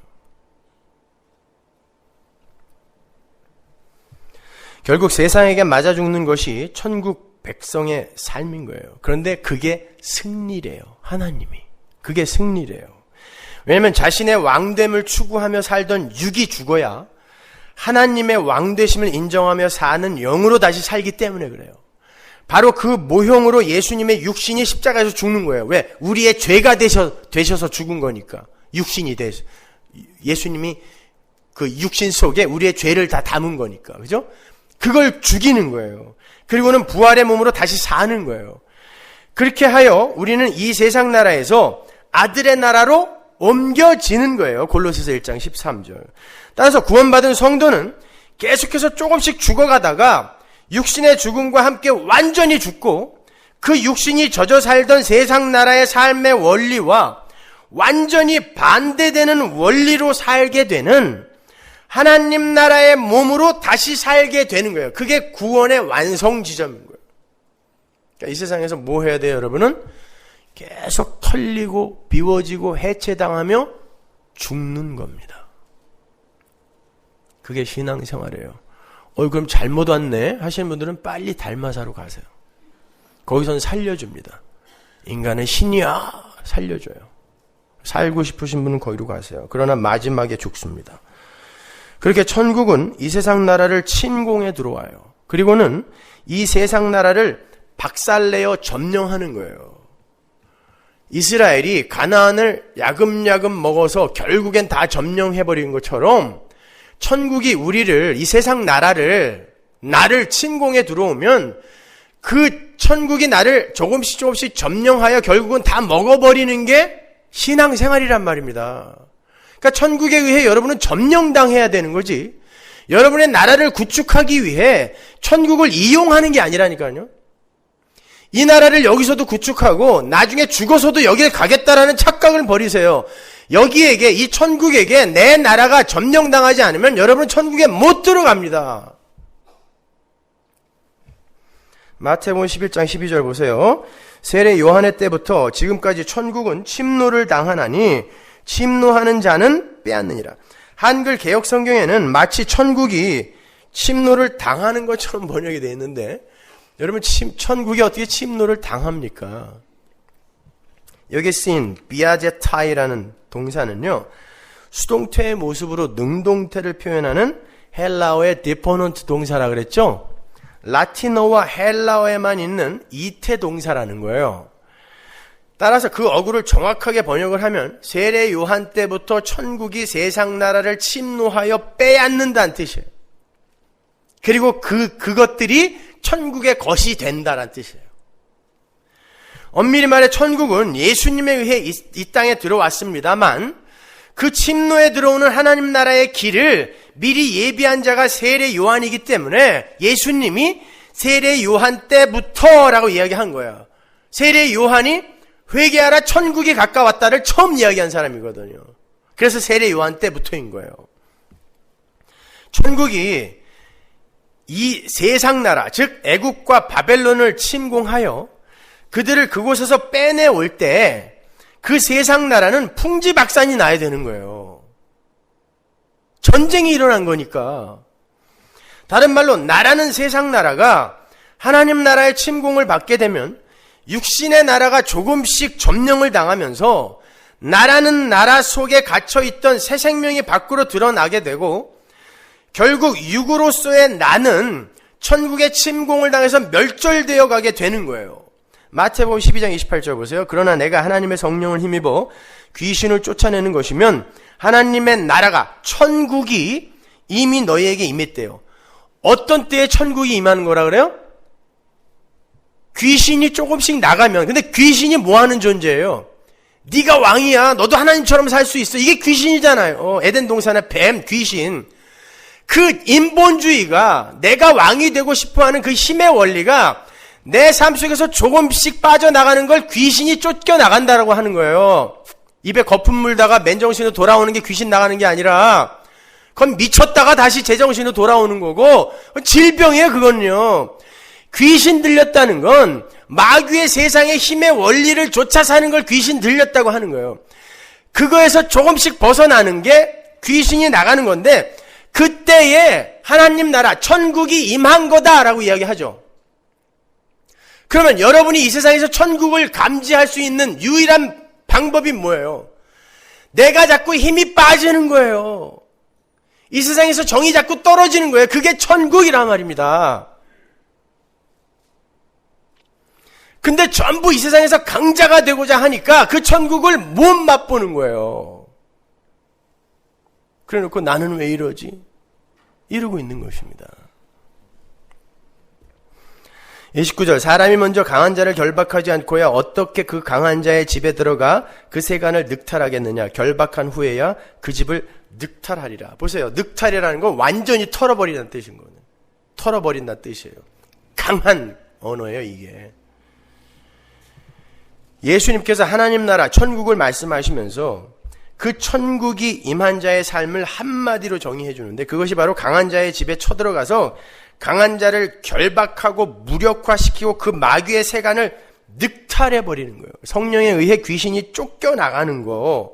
결국 세상에게 맞아 죽는 것이 천국 백성의 삶인 거예요. 그런데 그게 승리래요. 하나님이. 그게 승리래요. 왜냐하면 자신의 왕됨을 추구하며 살던 육이 죽어야 하나님의 왕되심을 인정하며 사는 영으로 다시 살기 때문에 그래요. 바로 그 모형으로 예수님의 육신이 십자가에서 죽는 거예요. 왜? 우리의 죄가 되셔서 죽은 거니까. 육신이 돼서. 예수님이 그 육신 속에 우리의 죄를 다 담은 거니까. 그죠? 그걸 죽이는 거예요. 그리고는 부활의 몸으로 다시 사는 거예요. 그렇게 하여 우리는 이 세상 나라에서 아들의 나라로 옮겨지는 거예요. 골로새서 1장 13절. 따라서 구원받은 성도는 계속해서 조금씩 죽어가다가 육신의 죽음과 함께 완전히 죽고 그 육신이 젖어 살던 세상 나라의 삶의 원리와 완전히 반대되는 원리로 살게 되는 하나님 나라의 몸으로 다시 살게 되는 거예요. 그게 구원의 완성 지점인 거예요. 그러니까 이 세상에서 뭐 해야 돼요, 여러분은? 계속 털리고 비워지고 해체당하며 죽는 겁니다. 그게 신앙생활이에요. 그럼 잘못 왔네 하시는 분들은 빨리 달마사로 가세요. 거기선 살려줍니다. 인간은 신이야 살려줘요. 살고 싶으신 분은 거기로 가세요. 그러나 마지막에 죽습니다. 그렇게 천국은 이 세상 나라를 침공해 들어와요. 그리고는 이 세상 나라를 박살내어 점령하는 거예요. 이스라엘이 가나안을 야금야금 먹어서 결국엔 다 점령해버린 것처럼 천국이 우리를, 이 세상 나를 침공해 들어오면 그 천국이 나를 조금씩 점령하여 결국은 다 먹어버리는 게 신앙생활이란 말입니다. 그러니까 천국에 의해 여러분은 점령당해야 되는 거지. 여러분의 나라를 구축하기 위해 천국을 이용하는 게 아니라니까요. 이 나라를 여기서도 구축하고 나중에 죽어서도 여기를 가겠다라는 착각을 버리세요. 여기에게, 이 천국에게 내 나라가 점령당하지 않으면 여러분은 천국에 못 들어갑니다. 마태복음 11장 12절 보세요. 세례 요한의 때부터 지금까지 천국은 침노를 당하나니 침노하는 자는 빼앗느니라. 한글 개역 성경에는 마치 천국이 침노를 당하는 것처럼 번역이 되어 있는데 여러분 천국이 어떻게 침노를 당합니까? 여기 쓰인 비아제타이라는 동사는요, 수동태의 모습으로 능동태를 표현하는 헬라어의 디포넌트 동사라 그랬죠? 라틴어와 헬라어에만 있는 이태 동사라는 거예요. 따라서 그 어구를 정확하게 번역을 하면 세례 요한 때부터 천국이 세상 나라를 침노하여 빼앗는다는 뜻이에요. 그리고 그것들이 천국의 것이 된다는 뜻이에요. 엄밀히 말해 천국은 예수님에 의해 이 땅에 들어왔습니다만 그 침노에 들어오는 하나님 나라의 길을 미리 예비한 자가 세례 요한이기 때문에 예수님이 세례 요한 때부터라고 이야기한 거예요. 세례 요한이 회개하라 천국이 가까웠다를 처음 이야기한 사람이거든요. 그래서 세례 요한 때부터인 거예요. 천국이 이 세상 나라, 즉 애국과 바벨론을 침공하여 그들을 그곳에서 빼내올 때 그 세상 나라는 풍지박산이 나야 되는 거예요. 전쟁이 일어난 거니까. 다른 말로 나라는 세상 나라가 하나님 나라의 침공을 받게 되면 육신의 나라가 조금씩 점령을 당하면서 나라는 나라 속에 갇혀있던 새 생명이 밖으로 드러나게 되고 결국 육으로서의 나는 천국의 침공을 당해서 멸절되어 가게 되는 거예요. 마태복음 12장 28절 보세요. 그러나 내가 하나님의 성령을 힘입어 귀신을 쫓아내는 것이면 하나님의 나라가 천국이 이미 너희에게 임했대요. 어떤 때에 천국이 임하는 거라 그래요? 귀신이 조금씩 나가면. 근데 귀신이 뭐 하는 존재예요? 네가 왕이야. 너도 하나님처럼 살 수 있어. 이게 귀신이잖아요. 에덴 동산의 뱀, 귀신. 그 인본주의가 내가 왕이 되고 싶어하는 그 힘의 원리가 내 삶 속에서 조금씩 빠져나가는 걸 귀신이 쫓겨나간다라고 하는 거예요. 입에 거품 물다가 맨정신으로 돌아오는 게 귀신 나가는 게 아니라 그건 미쳤다가 다시 제정신으로 돌아오는 거고 질병이에요. 그건요. 귀신 들렸다는 건 마귀의 세상의 힘의 원리를 쫓아 사는 걸 귀신 들렸다고 하는 거예요. 그거에서 조금씩 벗어나는 게 귀신이 나가는 건데 그때에 하나님 나라 천국이 임한 거다라고 이야기하죠. 그러면 여러분이 이 세상에서 천국을 감지할 수 있는 유일한 방법이 뭐예요? 내가 자꾸 힘이 빠지는 거예요. 이 세상에서 정이 자꾸 떨어지는 거예요. 그게 천국이란 말입니다. 근데 전부 이 세상에서 강자가 되고자 하니까 그 천국을 못 맛보는 거예요. 그래 놓고 나는 왜 이러지? 이러고 있는 것입니다. 29절 사람이 먼저 강한 자를 결박하지 않고야 어떻게 그 강한 자의 집에 들어가 그 세간을 늑탈하겠느냐. 결박한 후에야 그 집을 늑탈하리라. 보세요. 늑탈이라는 건 완전히 털어버리는 뜻인 거예요. 털어버린다는 뜻이에요. 강한 언어예요 이게. 예수님께서 하나님 나라 천국을 말씀하시면서 그 천국이 임한 자의 삶을 한마디로 정의해 주는데 그것이 바로 강한 자의 집에 쳐들어가서 강한 자를 결박하고 무력화시키고 그 마귀의 세간을 늑탈해 버리는 거예요. 성령에 의해 귀신이 쫓겨나가는 거.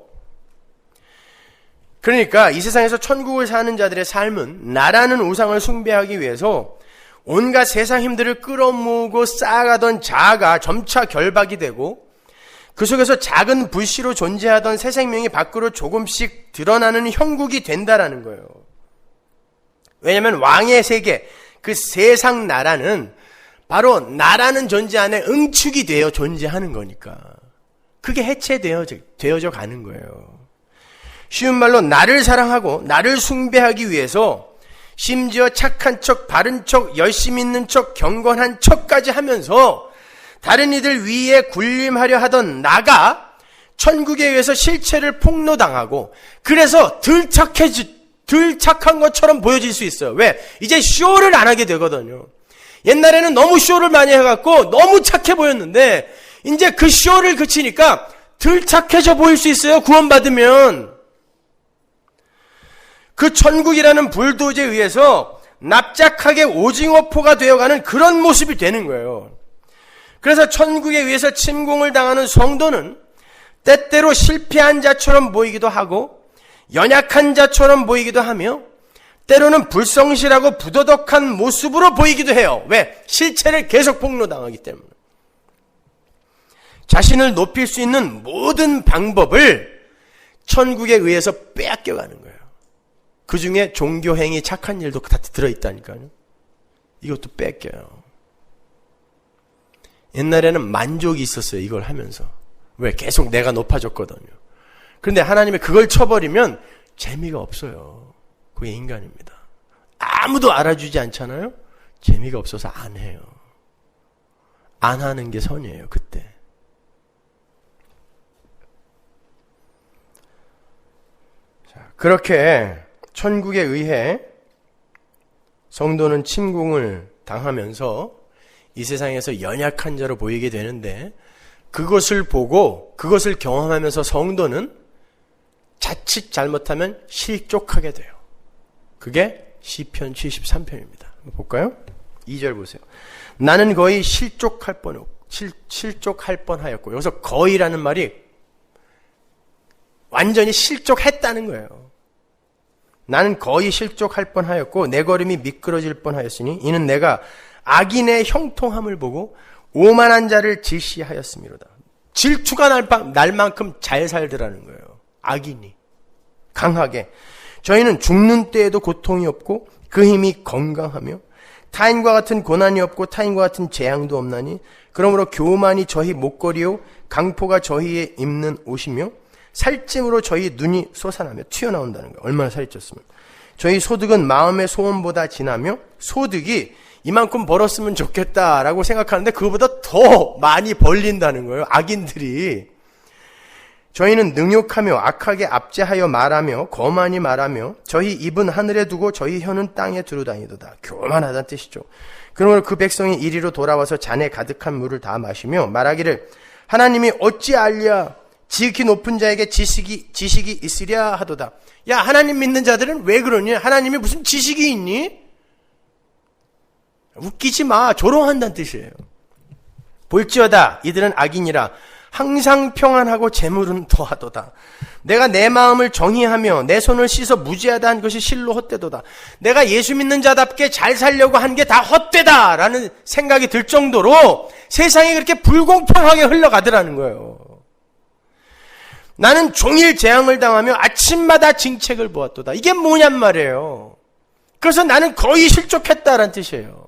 그러니까 이 세상에서 천국을 사는 자들의 삶은 나라는 우상을 숭배하기 위해서 온갖 세상 힘들을 끌어모으고 쌓아가던 자아가 점차 결박이 되고 그 속에서 작은 불씨로 존재하던 새 생명이 밖으로 조금씩 드러나는 형국이 된다라는 거예요. 왜냐하면 왕의 세계, 그 세상 나라는 바로 나라는 존재 안에 응축이 되어 존재하는 거니까 그게 해체되어져 가는 거예요. 쉬운 말로 나를 사랑하고 나를 숭배하기 위해서 심지어 착한 척, 바른 척, 열심 있는 척, 경건한 척까지 하면서 다른 이들 위에 군림하려 하던 나가 천국에 의해서 실체를 폭로당하고 그래서 들착한 것처럼 보여질 수 있어요. 왜? 이제 쇼를 안 하게 되거든요. 옛날에는 너무 쇼를 많이 해갖고 너무 착해 보였는데 이제 그 쇼를 그치니까 들착해져 보일 수 있어요. 구원받으면. 그 천국이라는 불도저에 의해서 납작하게 오징어포가 되어가는 그런 모습이 되는 거예요. 그래서 천국에 의해서 침공을 당하는 성도는 때때로 실패한 자처럼 보이기도 하고 연약한 자처럼 보이기도 하며 때로는 불성실하고 부도덕한 모습으로 보이기도 해요. 왜? 실체를 계속 폭로당하기 때문에. 자신을 높일 수 있는 모든 방법을 천국에 의해서 빼앗겨가는 거예요. 그 중에 종교행위 착한 일도 다 들어있다니까요. 이것도 뺏겨요. 옛날에는 만족이 있었어요. 이걸 하면서. 왜? 계속 내가 높아졌거든요. 그런데 하나님이 그걸 쳐버리면 재미가 없어요. 그게 인간입니다. 아무도 알아주지 않잖아요. 재미가 없어서 안 해요. 안 하는 게 선이에요. 그때. 자, 그렇게 천국에 의해 성도는 침공을 당하면서 이 세상에서 연약한 자로 보이게 되는데 그것을 보고 그것을 경험하면서 성도는 자칫 잘못하면 실족하게 돼요. 그게 시편 73편입니다. 한번 볼까요? 2절 보세요. 나는 거의 실족할 뻔하였고 여기서 거의라는 말이 완전히 실족했다는 거예요. 나는 거의 실족할 뻔하였고 내 걸음이 미끄러질 뻔하였으니 이는 내가 악인의 형통함을 보고 오만한 자를 질시하였음이로다. 질투가 날 만큼 잘 살더라는 거예요. 악인이 강하게. 저희는 죽는 때에도 고통이 없고 그 힘이 건강하며 타인과 같은 고난이 없고 타인과 같은 재앙도 없나니 그러므로 교만이 저희 목걸이요 강포가 저희의 입는 옷이며 살찜으로 저희 눈이 솟아나며 튀어나온다는 거예요. 얼마나 살이 쪘으면. 저희 소득은 마음의 소원보다 진하며 소득이 이만큼 벌었으면 좋겠다라고 생각하는데 그거보다 더 많이 벌린다는 거예요. 악인들이. 저희는 능욕하며 악하게 압제하여 말하며 거만히 말하며 저희 입은 하늘에 두고 저희 혀는 땅에 두루 다니도다. 교만하다는 뜻이죠. 그러므로 그 백성이 이리로 돌아와서 잔에 가득한 물을 다 마시며 말하기를 하나님이 어찌 알랴 지극히 높은 자에게 지식이 있으랴 하도다. 야, 하나님 믿는 자들은 왜 그러니? 하나님이 무슨 지식이 있니? 웃기지 마. 조롱한다는 뜻이에요. 볼지어다 이들은 악인이라 항상 평안하고 재물은 더하도다. 내가 내 마음을 정의하며 내 손을 씻어 무지하다 한 것이 실로 헛되도다. 내가 예수 믿는 자답게 잘 살려고 한 게 다 헛되다라는 생각이 들 정도로 세상이 그렇게 불공평하게 흘러가더라는 거예요. 나는 종일 재앙을 당하며 아침마다 징책을 보았도다. 이게 뭐냔 말이에요. 그래서 나는 거의 실족했다라는 뜻이에요.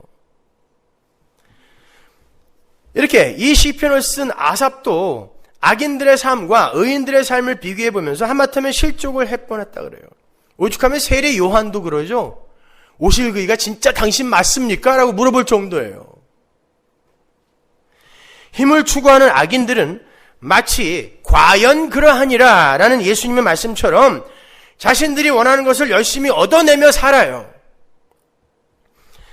이렇게 이 시편을 쓴 아삽도 악인들의 삶과 의인들의 삶을 비교해 보면서 하마터면 실족을 할 뻔했다 그래요. 오죽하면 세례 요한도 그러죠. 오실 그이가 진짜 당신 맞습니까? 라고 물어볼 정도예요. 힘을 추구하는 악인들은 마치 과연 그러하니라 라는 예수님의 말씀처럼 자신들이 원하는 것을 열심히 얻어내며 살아요.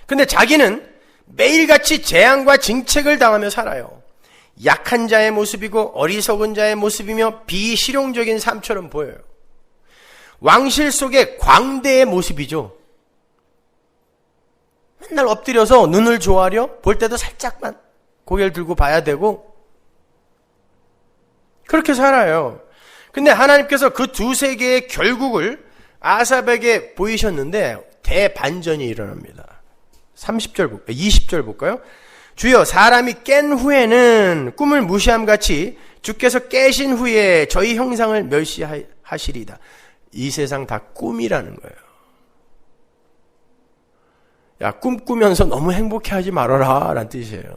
근데 자기는 매일같이 재앙과 징책을 당하며 살아요. 약한 자의 모습이고 어리석은 자의 모습이며 비실용적인 삶처럼 보여요. 왕실 속의 광대의 모습이죠. 맨날 엎드려서 눈을 조아려 볼 때도 살짝만 고개를 들고 봐야 되고 그렇게 살아요. 근데 하나님께서 그 두세 개의 결국을 아삽에게 보이셨는데 대반전이 일어납니다. 20절 볼까요? 주여 사람이 깬 후에는 꿈을 무시함같이 주께서 깨신 후에 저희 형상을 멸시하시리다. 이 세상 다 꿈이라는 거예요. 야, 꿈꾸면서 너무 행복해하지 말아라 라는 뜻이에요.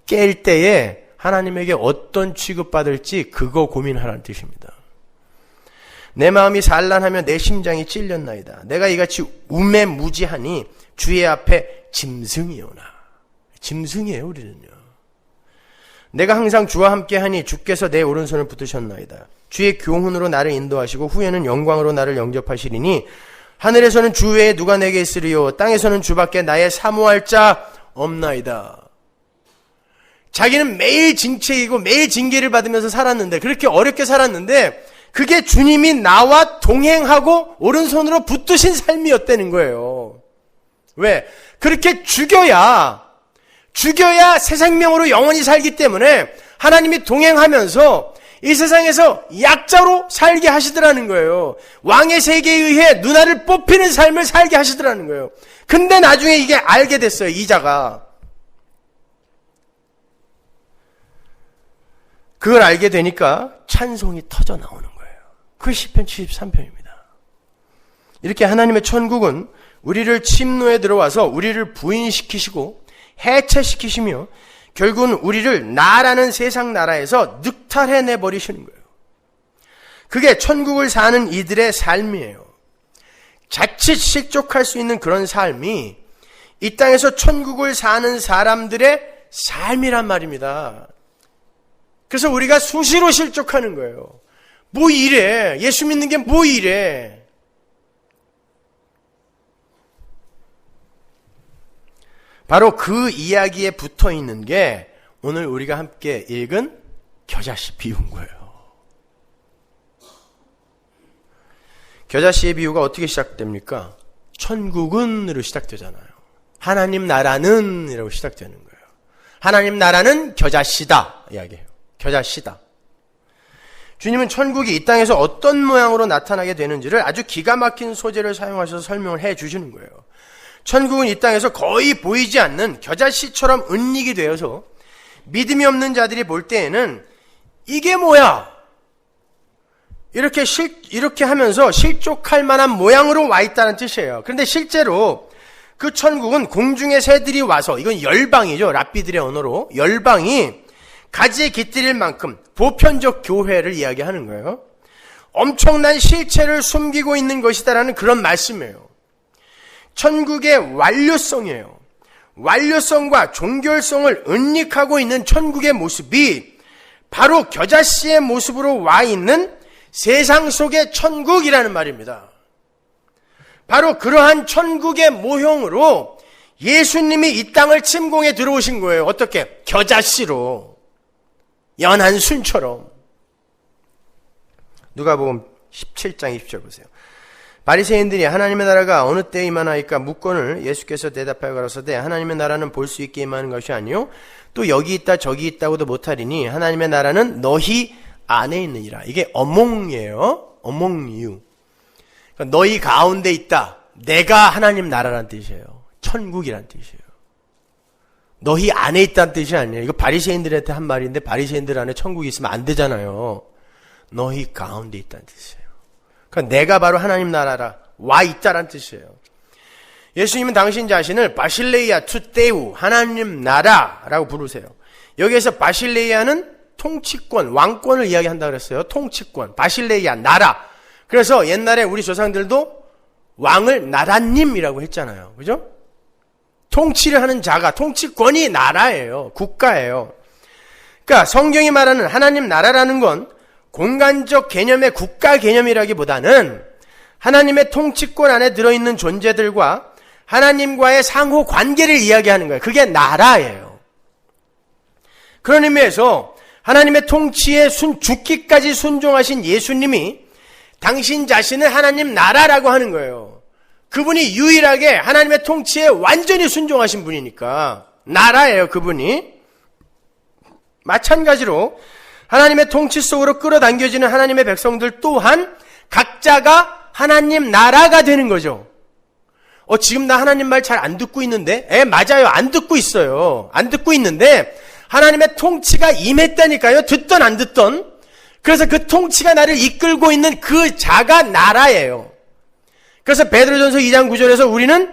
깰 때에 하나님에게 어떤 취급받을지 그거 고민하라는 뜻입니다. 내 마음이 산란하며 내 심장이 찔렸나이다. 내가 이같이 우매무지하니 주의 앞에 짐승이오나. 짐승이에요, 우리는요. 내가 항상 주와 함께하니 주께서 내 오른손을 붙드셨나이다. 주의 교훈으로 나를 인도하시고 후에는 영광으로 나를 영접하시리니 하늘에서는 주 외에 누가 내게 있으리요 땅에서는 주밖에 나의 사모할 자 없나이다. 자기는 매일 징책이고 매일 징계를 받으면서 살았는데 그렇게 어렵게 살았는데 그게 주님이 나와 동행하고 오른손으로 붙드신 삶이었다는 거예요. 왜? 그렇게 죽여야 새 생명으로 영원히 살기 때문에 하나님이 동행하면서 이 세상에서 약자로 살게 하시더라는 거예요. 왕의 세계에 의해 누나를 뽑히는 삶을 살게 하시더라는 거예요. 근데 나중에 이게 알게 됐어요. 이자가. 그걸 알게 되니까 찬송이 터져 나오는 거예요. 그 시편 73편입니다. 이렇게 하나님의 천국은 우리를 침노에 들어와서 우리를 부인시키시고 해체시키시며 결국은 우리를 나라는 세상 나라에서 늑탈해내 버리시는 거예요. 그게 천국을 사는 이들의 삶이에요. 자칫 실족할 수 있는 그런 삶이 이 땅에서 천국을 사는 사람들의 삶이란 말입니다. 그래서 우리가 수시로 실족하는 거예요. 뭐 이래? 예수 믿는 게 뭐 이래? 바로 그 이야기에 붙어 있는 게 오늘 우리가 함께 읽은 겨자씨 비유인 거예요. 겨자씨의 비유가 어떻게 시작됩니까? 천국은으로 시작되잖아요. 하나님 나라는 이라고 시작되는 거예요. 하나님 나라는 겨자씨다 이야기해요. 겨자씨다. 주님은 천국이 이 땅에서 어떤 모양으로 나타나게 되는지를 아주 기가 막힌 소재를 사용하셔서 설명을 해 주시는 거예요. 천국은 이 땅에서 거의 보이지 않는 겨자씨처럼 은닉이 되어서 믿음이 없는 자들이 볼 때에는 이게 뭐야? 이렇게 하면서 실족할 만한 모양으로 와 있다는 뜻이에요. 그런데 실제로 그 천국은 공중의 새들이 와서, 이건 열방이죠. 랍비들의 언어로. 열방이 가지에 깃들일 만큼 보편적 교회를 이야기하는 거예요. 엄청난 실체를 숨기고 있는 것이다라는 그런 말씀이에요. 천국의 완료성이에요. 완료성과 종결성을 은닉하고 있는 천국의 모습이 바로 겨자씨의 모습으로 와 있는 세상 속의 천국이라는 말입니다. 바로 그러한 천국의 모형으로 예수님이 이 땅을 침공해 들어오신 거예요. 어떻게? 겨자씨로. 연한 순처럼. 누가복음 17장 20절 보세요. 바리새인들이 하나님의 나라가 어느 때에 임하나이까 묻거늘 예수께서 대답하여 가로사대 하나님의 나라는 볼 수 있게 임하는 것이 아니요 또 여기 있다 저기 있다고도 못하리니 하나님의 나라는 너희 안에 있느니라. 이게 어몽이에요. 어몽유. 그러니까 너희 가운데 있다. 내가 하나님 나라란 뜻이에요. 천국이란 뜻이에요. 너희 안에 있다는 뜻이 아니에요. 이거 바리새인들한테 한 말인데 바리새인들 안에 천국이 있으면 안 되잖아요. 너희 가운데 있다는 뜻이에요. 그러니까 내가 바로 하나님 나라라 와 있다란 뜻이에요. 예수님은 당신 자신을 바실레이아 투테우 하나님 나라라고 부르세요. 여기에서 바실레이아는 통치권, 왕권을 이야기한다 그랬어요. 통치권, 바실레이아 나라. 그래서 옛날에 우리 조상들도 왕을 나라님이라고 했잖아요. 그죠? 통치를 하는 자가, 통치권이 나라예요. 국가예요. 그러니까 성경이 말하는 하나님 나라라는 건 공간적 개념의 국가 개념이라기보다는 하나님의 통치권 안에 들어있는 존재들과 하나님과의 상호 관계를 이야기하는 거예요. 그게 나라예요. 그런 의미에서 하나님의 통치에 죽기까지 순종하신 예수님이 당신 자신을 하나님 나라라고 하는 거예요. 그분이 유일하게 하나님의 통치에 완전히 순종하신 분이니까 나라예요, 그분이. 마찬가지로 하나님의 통치 속으로 끌어당겨지는 하나님의 백성들 또한 각자가 하나님 나라가 되는 거죠. 지금 나 하나님 말 잘 안 듣고 있는데? 맞아요. 안 듣고 있어요. 안 듣고 있는데 하나님의 통치가 임했다니까요. 듣던 안 듣던. 그래서 그 통치가 나를 이끌고 있는 그 자가 나라예요. 그래서 베드로전서 2장 9절에서 우리는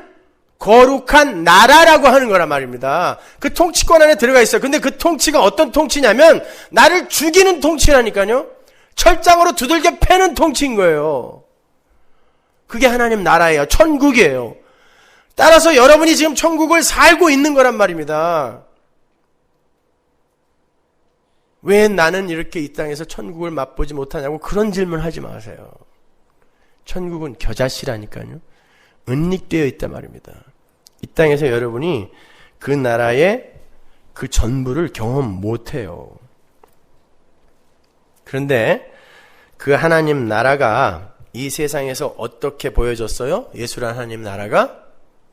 거룩한 나라라고 하는 거란 말입니다. 그 통치권 안에 들어가 있어요. 근데 그 통치가 어떤 통치냐면 나를 죽이는 통치라니까요. 철장으로 두들겨 패는 통치인 거예요. 그게 하나님 나라예요. 천국이에요. 따라서 여러분이 지금 천국을 살고 있는 거란 말입니다. 왜 나는 이렇게 이 땅에서 천국을 맛보지 못하냐고 그런 질문 하지 마세요. 천국은 겨자씨라니까요. 은닉되어 있단 말입니다. 이 땅에서 여러분이 그 나라의 그 전부를 경험 못해요. 그런데 그 하나님 나라가 이 세상에서 어떻게 보여졌어요? 예수란 하나님 나라가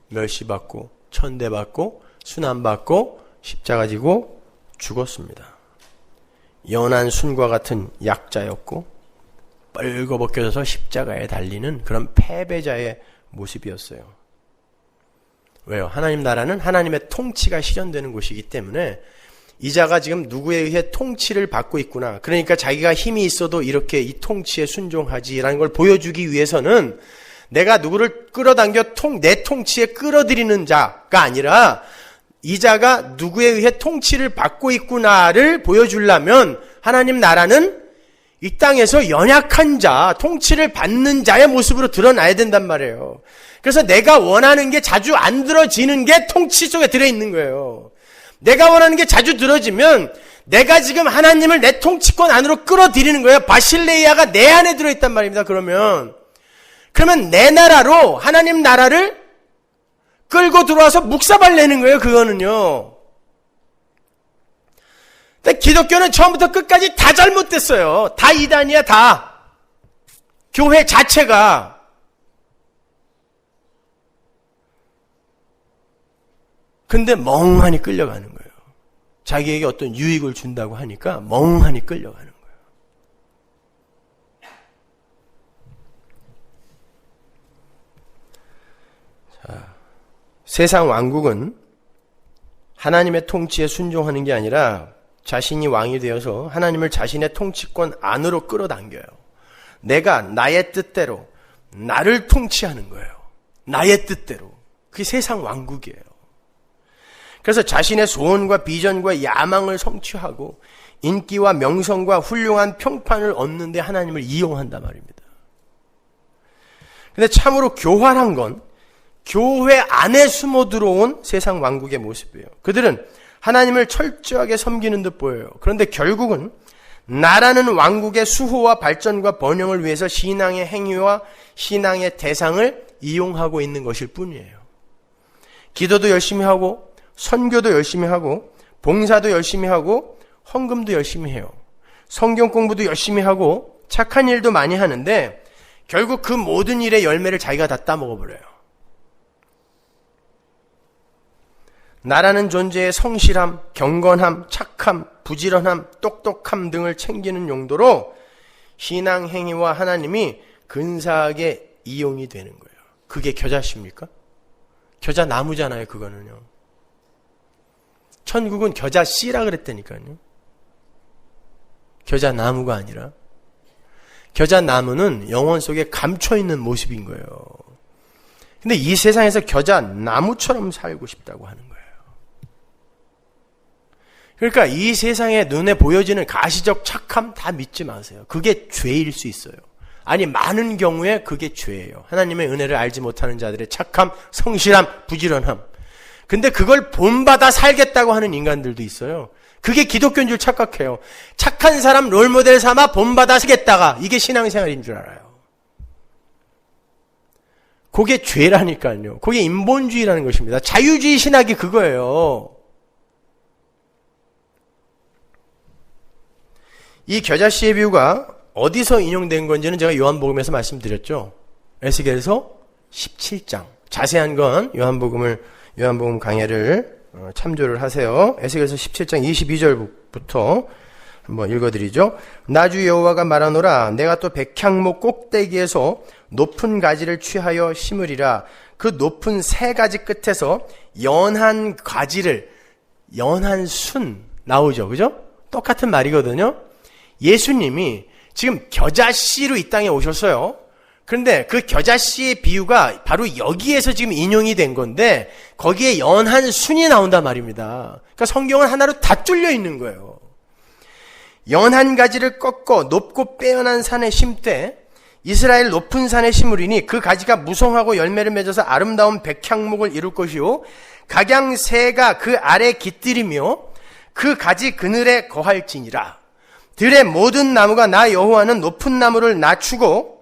멸시받고 천대받고 순환받고 십자가 지고 죽었습니다. 연한 순과 같은 약자였고 뻘거벗겨져서 십자가에 달리는 그런 패배자의 모습이었어요. 왜요? 하나님 나라는 하나님의 통치가 실현되는 곳이기 때문에 이 자가 지금 누구에 의해 통치를 받고 있구나. 그러니까 자기가 힘이 있어도 이렇게 이 통치에 순종하지라는 걸 보여주기 위해서는 내가 누구를 끌어당겨 내 통치에 끌어들이는 자가 아니라 이 자가 누구에 의해 통치를 받고 있구나를 보여주려면 하나님 나라는 이 땅에서 연약한 자, 통치를 받는 자의 모습으로 드러나야 된단 말이에요. 그래서 내가 원하는 게 자주 안 들어지는 게 통치 속에 들어있는 거예요. 내가 원하는 게 자주 들어지면 내가 지금 하나님을 내 통치권 안으로 끌어들이는 거예요. 바실레이아가 내 안에 들어있단 말입니다. 그러면 내 나라로 하나님 나라를 끌고 들어와서 묵사발 내는 거예요. 그거는요. 근데 기독교는 처음부터 끝까지 다 잘못됐어요. 다 이단이야, 다. 교회 자체가. 근데 멍하니 끌려가는 거예요. 자기에게 어떤 유익을 준다고 하니까 멍하니 끌려가는 거예요. 자, 세상 왕국은 하나님의 통치에 순종하는 게 아니라 자신이 왕이 되어서 하나님을 자신의 통치권 안으로 끌어당겨요. 내가 나의 뜻대로 나를 통치하는 거예요. 나의 뜻대로. 그게 세상 왕국이에요. 그래서 자신의 소원과 비전과 야망을 성취하고 인기와 명성과 훌륭한 평판을 얻는 데 하나님을 이용한단 말입니다. 근데 참으로 교활한 건 교회 안에 숨어 들어온 세상 왕국의 모습이에요. 그들은 하나님을 철저하게 섬기는 듯 보여요. 그런데 결국은 나라는 왕국의 수호와 발전과 번영을 위해서 신앙의 행위와 신앙의 대상을 이용하고 있는 것일 뿐이에요. 기도도 열심히 하고 선교도 열심히 하고 봉사도 열심히 하고 헌금도 열심히 해요. 성경 공부도 열심히 하고 착한 일도 많이 하는데 결국 그 모든 일의 열매를 자기가 다 따먹어버려요. 나라는 존재의 성실함, 경건함, 착함, 부지런함, 똑똑함 등을 챙기는 용도로 신앙 행위와 하나님이 근사하게 이용이 되는 거예요. 그게 겨자씨입니까? 겨자 나무잖아요, 그거는요. 천국은 겨자씨라 그랬다니까요. 겨자 나무가 아니라. 겨자 나무는 영혼 속에 감춰있는 모습인 거예요. 근데 이 세상에서 겨자 나무처럼 살고 싶다고 하는 거예요. 그러니까 이 세상에 눈에 보여지는 가시적 착함 다 믿지 마세요. 그게 죄일 수 있어요. 아니, 많은 경우에 그게 죄예요. 하나님의 은혜를 알지 못하는 자들의 착함, 성실함, 부지런함. 근데 그걸 본받아 살겠다고 하는 인간들도 있어요. 그게 기독교인 줄 착각해요. 착한 사람 롤모델 삼아 본받아 살겠다가 이게 신앙생활인 줄 알아요. 그게 죄라니까요. 그게 인본주의라는 것입니다. 자유주의 신학이 그거예요. 이 겨자씨의 비유가 어디서 인용된 건지는 제가 요한복음에서 말씀드렸죠. 에스겔서 17장. 자세한 건 요한복음 강해를 참조를 하세요. 에스겔서 17장 22절부터 한번 읽어드리죠. 나주 여호와가 말하노라. 내가 또 백향목 꼭대기에서 높은 가지를 취하여 심으리라. 그 높은 세 가지 끝에서 연한 가지를, 연한 순 나오죠. 그죠? 똑같은 말이거든요. 예수님이 지금 겨자씨로 이 땅에 오셨어요. 그런데 그 겨자씨의 비유가 바로 여기에서 지금 인용이 된 건데 거기에 연한 순이 나온단 말입니다. 그러니까 성경은 하나로 다 뚫려 있는 거예요. 연한 가지를 꺾어 높고 빼어난 산에 심되 이스라엘 높은 산에 심으리니 그 가지가 무성하고 열매를 맺어서 아름다운 백향목을 이룰 것이요 각양새가 그 아래 깃들이며 그 가지 그늘에 거할지니라. 들의 모든 나무가 나 여호와는 높은 나무를 낮추고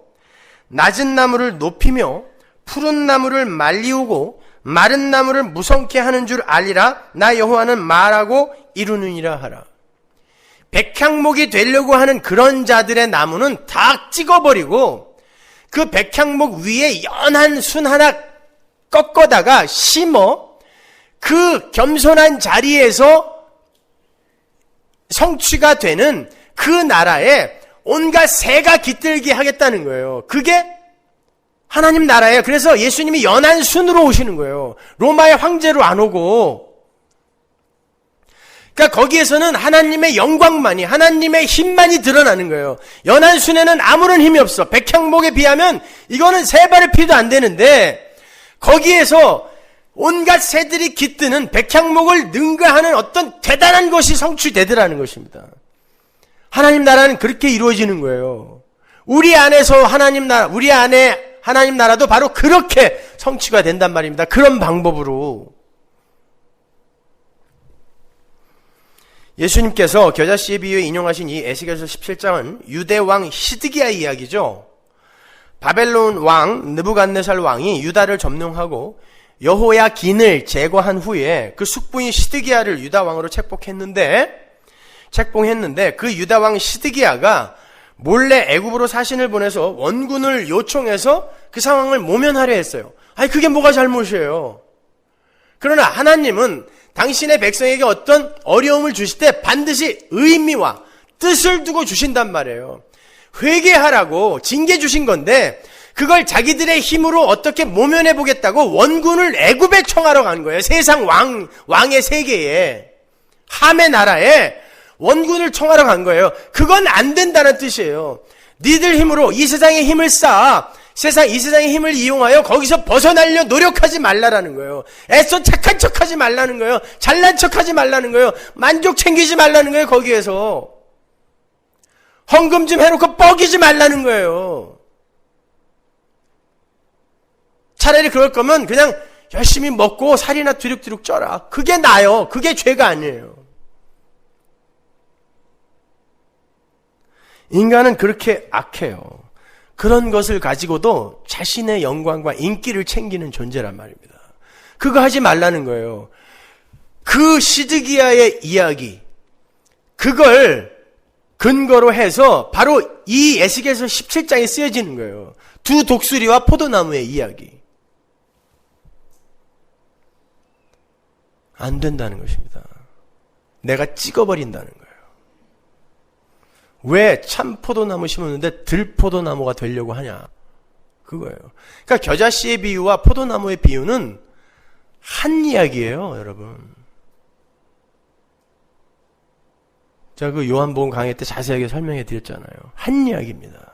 낮은 나무를 높이며 푸른 나무를 말리우고 마른 나무를 무성케 하는 줄 알리라. 나 여호와는 말하고 이루느니라 하라. 백향목이 되려고 하는 그런 자들의 나무는 다 찍어버리고 그 백향목 위에 연한 순 하나 꺾어다가 심어 그 겸손한 자리에서 성취가 되는 그 나라에 온갖 새가 깃들게 하겠다는 거예요. 그게 하나님 나라예요. 그래서 예수님이 연한 순으로 오시는 거예요. 로마의 황제로 안 오고. 그러니까 거기에서는 하나님의 영광만이, 하나님의 힘만이 드러나는 거예요. 연한 순에는 아무런 힘이 없어. 백향목에 비하면 이거는 세 발의 피도 안 되는데 거기에서 온갖 새들이 깃드는 백향목을 능가하는 어떤 대단한 것이 성취되더라는 것입니다. 하나님 나라는 그렇게 이루어지는 거예요. 우리 안에서 하나님 나라, 우리 안에 하나님 나라도 바로 그렇게 성취가 된단 말입니다. 그런 방법으로. 예수님께서 겨자씨의 비유에 인용하신 이 에스겔서 17장은 유대 왕 시드기야 이야기죠. 바벨론 왕 느부갓네살 왕이 유다를 점령하고 여호야긴을 제거한 후에 그 숙부인 시드기야를 유다 왕으로 책봉했는데 그 유다 왕 시드기야가 몰래 애굽으로 사신을 보내서 원군을 요청해서 그 상황을 모면하려 했어요. 아니 그게 뭐가 잘못이에요. 그러나 하나님은 당신의 백성에게 어떤 어려움을 주실 때 반드시 의미와 뜻을 두고 주신단 말이에요. 회개하라고 징계 주신 건데 그걸 자기들의 힘으로 어떻게 모면해 보겠다고 원군을 애굽에 청하러 간 거예요. 세상 왕의 세계에, 함의 나라에 원군을 청하러 간 거예요. 그건 안 된다는 뜻이에요. 니들 힘으로 이 세상의 힘을 쌓아 이 세상의 힘을 이용하여 거기서 벗어나려 노력하지 말라라는 거예요. 애써 착한 척하지 말라는 거예요. 잘난 척하지 말라는 거예요. 만족 챙기지 말라는 거예요. 거기에서 헌금 좀 해놓고 뻐기지 말라는 거예요. 차라리 그럴 거면 그냥 열심히 먹고 살이나 두룩두룩 쪄라. 그게 나아요. 그게 죄가 아니에요. 인간은 그렇게 악해요. 그런 것을 가지고도 자신의 영광과 인기를 챙기는 존재란 말입니다. 그거 하지 말라는 거예요. 그 시드기야의 이야기, 그걸 근거로 해서 바로 이 에스겔서 17장이 쓰여지는 거예요. 두 독수리와 포도나무의 이야기. 안 된다는 것입니다. 내가 찍어버린다는 거예요. 왜 참 포도나무 심었는데 들포도나무가 되려고 하냐? 그거예요. 그러니까 겨자씨의 비유와 포도나무의 비유는 한 이야기예요, 여러분. 제가 그 요한복음 강의 때 자세하게 설명해 드렸잖아요. 한 이야기입니다.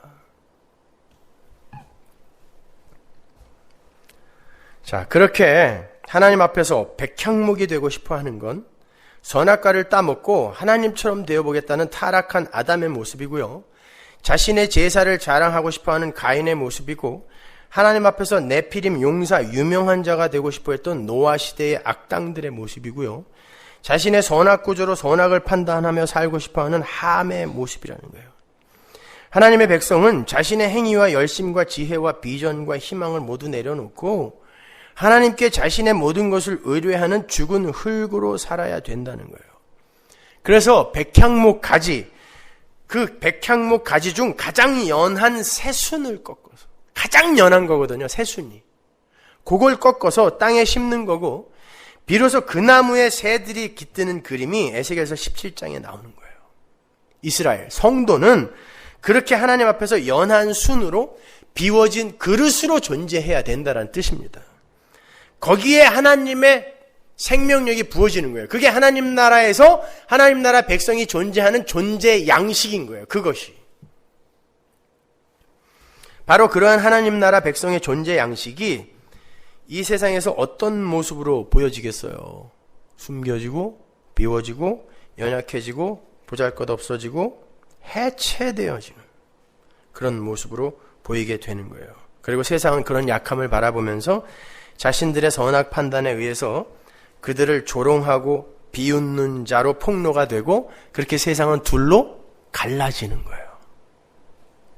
자, 그렇게 하나님 앞에서 백향목이 되고 싶어 하는 건 선악과를 따먹고 하나님처럼 되어보겠다는 타락한 아담의 모습이고요. 자신의 제사를 자랑하고 싶어하는 가인의 모습이고, 하나님 앞에서 네피림 용사 유명한 자가 되고 싶어 했던 노아 시대의 악당들의 모습이고요. 자신의 선악 구조로 선악을 판단하며 살고 싶어하는 함의 모습이라는 거예요. 하나님의 백성은 자신의 행위와 열심과 지혜와 비전과 희망을 모두 내려놓고 하나님께 자신의 모든 것을 의뢰하는 죽은 흙으로 살아야 된다는 거예요. 그래서 백향목 가지, 그 백향목 가지 중 가장 연한 새순을 꺾어서, 가장 연한 거거든요, 새순이. 그걸 꺾어서 땅에 심는 거고, 비로소 그 나무에 새들이 깃드는 그림이 에스겔서 17장에 나오는 거예요. 이스라엘 성도는 그렇게 하나님 앞에서 연한 순으로 비워진 그릇으로 존재해야 된다는 뜻입니다. 거기에 하나님의 생명력이 부어지는 거예요. 그게 하나님 나라에서 하나님 나라 백성이 존재하는 존재 양식인 거예요. 그것이. 바로 그러한 하나님 나라 백성의 존재 양식이 이 세상에서 어떤 모습으로 보여지겠어요? 숨겨지고, 비워지고, 연약해지고, 보잘것없어지고, 해체되어지는 그런 모습으로 보이게 되는 거예요. 그리고 세상은 그런 약함을 바라보면서 자신들의 선악 판단에 의해서 그들을 조롱하고 비웃는 자로 폭로가 되고, 그렇게 세상은 둘로 갈라지는 거예요.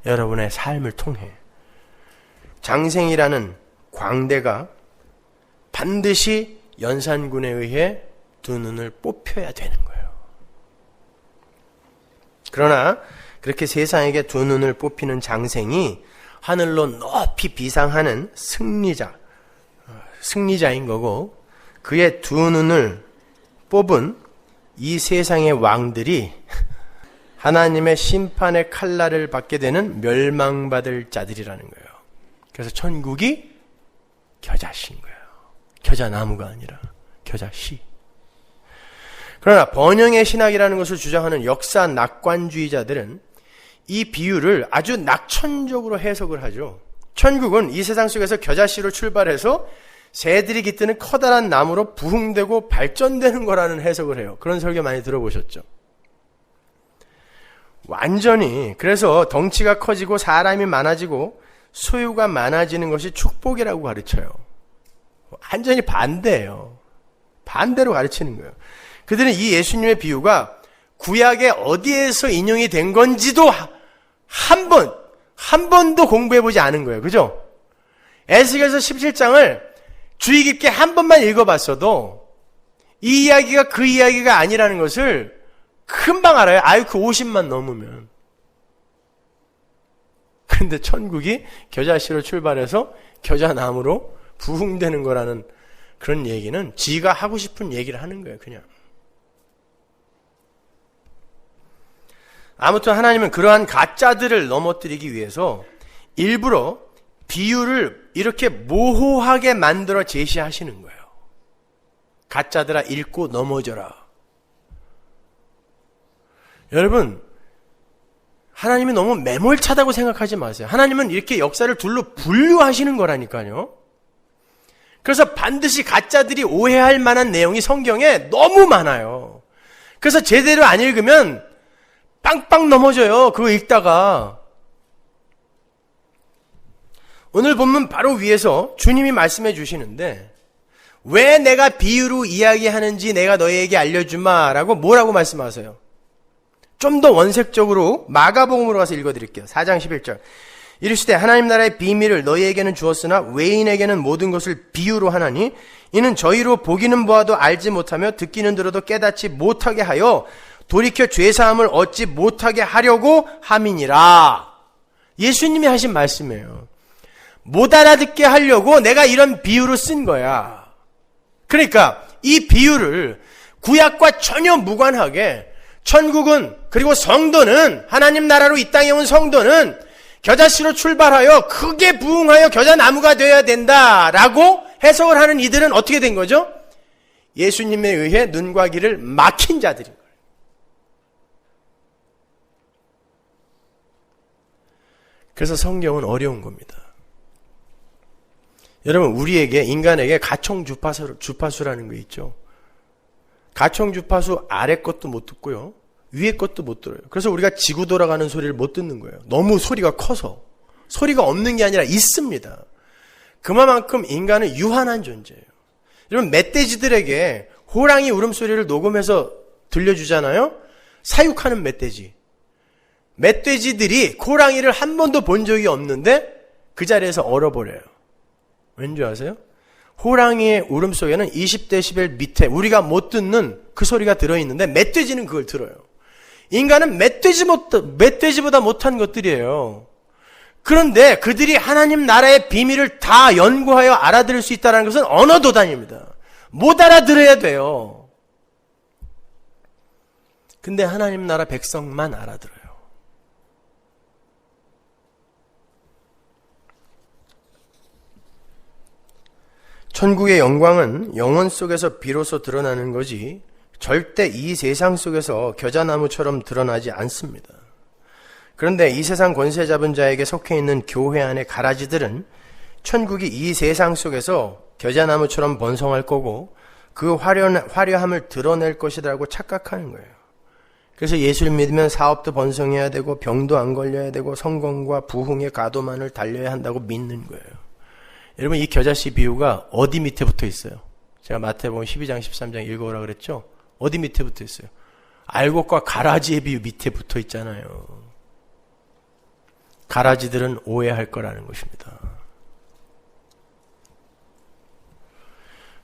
여러분의 삶을 통해 장생이라는 광대가 반드시 연산군에 의해 두 눈을 뽑혀야 되는 거예요. 그러나 그렇게 세상에게 두 눈을 뽑히는 장생이 하늘로 높이 비상하는 승리자인 거고, 그의 두 눈을 뽑은 이 세상의 왕들이 하나님의 심판의 칼날을 받게 되는 멸망받을 자들이라는 거예요. 그래서 천국이 겨자씨인 거예요. 겨자나무가 아니라 겨자씨. 그러나 번영의 신학이라는 것을 주장하는 역사 낙관주의자들은 이 비유를 아주 낙천적으로 해석을 하죠. 천국은 이 세상 속에서 겨자씨로 출발해서 새들이 깃드는 커다란 나무로 부흥되고 발전되는 거라는 해석을 해요. 그런 설교 많이 들어보셨죠? 완전히, 그래서 덩치가 커지고 사람이 많아지고 소유가 많아지는 것이 축복이라고 가르쳐요. 완전히 반대예요. 반대로 가르치는 거예요. 그들은 이 예수님의 비유가 구약에 어디에서 인용이 된 건지도 한 번도 공부해보지 않은 거예요. 그죠? 에스겔서 17장을 주의 깊게 한 번만 읽어봤어도 이 이야기가 그 이야기가 아니라는 것을 금방 알아요. 그 50만 넘으면. 그런데 천국이 겨자씨로 출발해서 겨자나무로 부흥되는 거라는 그런 얘기는 지가 하고 싶은 얘기를 하는 거예요. 그냥. 아무튼 하나님은 그러한 가짜들을 넘어뜨리기 위해서 일부러 비유를 이렇게 모호하게 만들어 제시하시는 거예요. 가짜들아 읽고 넘어져라. 여러분, 하나님이 너무 매몰차다고 생각하지 마세요. 하나님은 이렇게 역사를 둘로 분류하시는 거라니까요. 그래서 반드시 가짜들이 오해할 만한 내용이 성경에 너무 많아요. 그래서 제대로 안 읽으면 빵빵 넘어져요. 그거 읽다가. 오늘 본문 바로 위에서 주님이 말씀해 주시는데, 왜 내가 비유로 이야기하는지 내가 너희에게 알려주마 라고 뭐라고 말씀하세요? 좀 더 원색적으로 마가복음으로 가서 읽어드릴게요. 4장 11절. 이르시되 하나님 나라의 비밀을 너희에게는 주었으나 외인에게는 모든 것을 비유로 하나니 이는 저희로 보기는 보아도 알지 못하며 듣기는 들어도 깨닫지 못하게 하여 돌이켜 죄사함을 얻지 못하게 하려고 함이니라. 예수님이 하신 말씀이에요. 못 알아듣게 하려고 내가 이런 비유를 쓴 거야. 그러니까 이 비유를 구약과 전혀 무관하게 천국은, 그리고 성도는, 하나님 나라로 이 땅에 온 성도는 겨자씨로 출발하여 크게 부흥하여 겨자나무가 되어야 된다라고 해석을 하는 이들은 어떻게 된 거죠? 예수님에 의해 눈과 귀를 막힌 자들인 거예요. 그래서 성경은 어려운 겁니다. 여러분, 우리에게, 인간에게 가청주파수라는 거 있죠. 가청주파수 아래 것도 못 듣고요, 위에 것도 못 들어요. 그래서 우리가 지구 돌아가는 소리를 못 듣는 거예요. 너무 소리가 커서. 소리가 없는 게 아니라 있습니다. 그만큼 인간은 유한한 존재예요. 여러분, 멧돼지들에게 호랑이 울음소리를 녹음해서 들려주잖아요. 사육하는 멧돼지. 멧돼지들이 호랑이를 한 번도 본 적이 없는데 그 자리에서 얼어버려요. 왠지 아세요? 호랑이의 울음속에는 20데시벨 밑에 우리가 못 듣는 그 소리가 들어있는데 멧돼지는 그걸 들어요. 인간은 멧돼지보다 못한 것들이에요. 그런데 그들이 하나님 나라의 비밀을 다 연구하여 알아들을 수 있다는 것은 언어도단입니다. 못 알아들어야 돼요. 근데 하나님 나라 백성만 알아들어요. 천국의 영광은 영혼 속에서 비로소 드러나는 거지 절대 이 세상 속에서 겨자나무처럼 드러나지 않습니다. 그런데 이 세상 권세 잡은 자에게 속해 있는 교회 안의 가라지들은 천국이 이 세상 속에서 겨자나무처럼 번성할 거고 그 화려함을 드러낼 것이라고 착각하는 거예요. 그래서 예수를 믿으면 사업도 번성해야 되고 병도 안 걸려야 되고 성공과 부흥의 가도만을 달려야 한다고 믿는 거예요. 여러분, 이 겨자씨 비유가 어디 밑에 붙어 있어요? 제가 마태복음 12장 13장 읽어오라 그랬죠? 어디 밑에 붙어 있어요? 알곡과 가라지의 비유 밑에 붙어 있잖아요. 가라지들은 오해할 거라는 것입니다.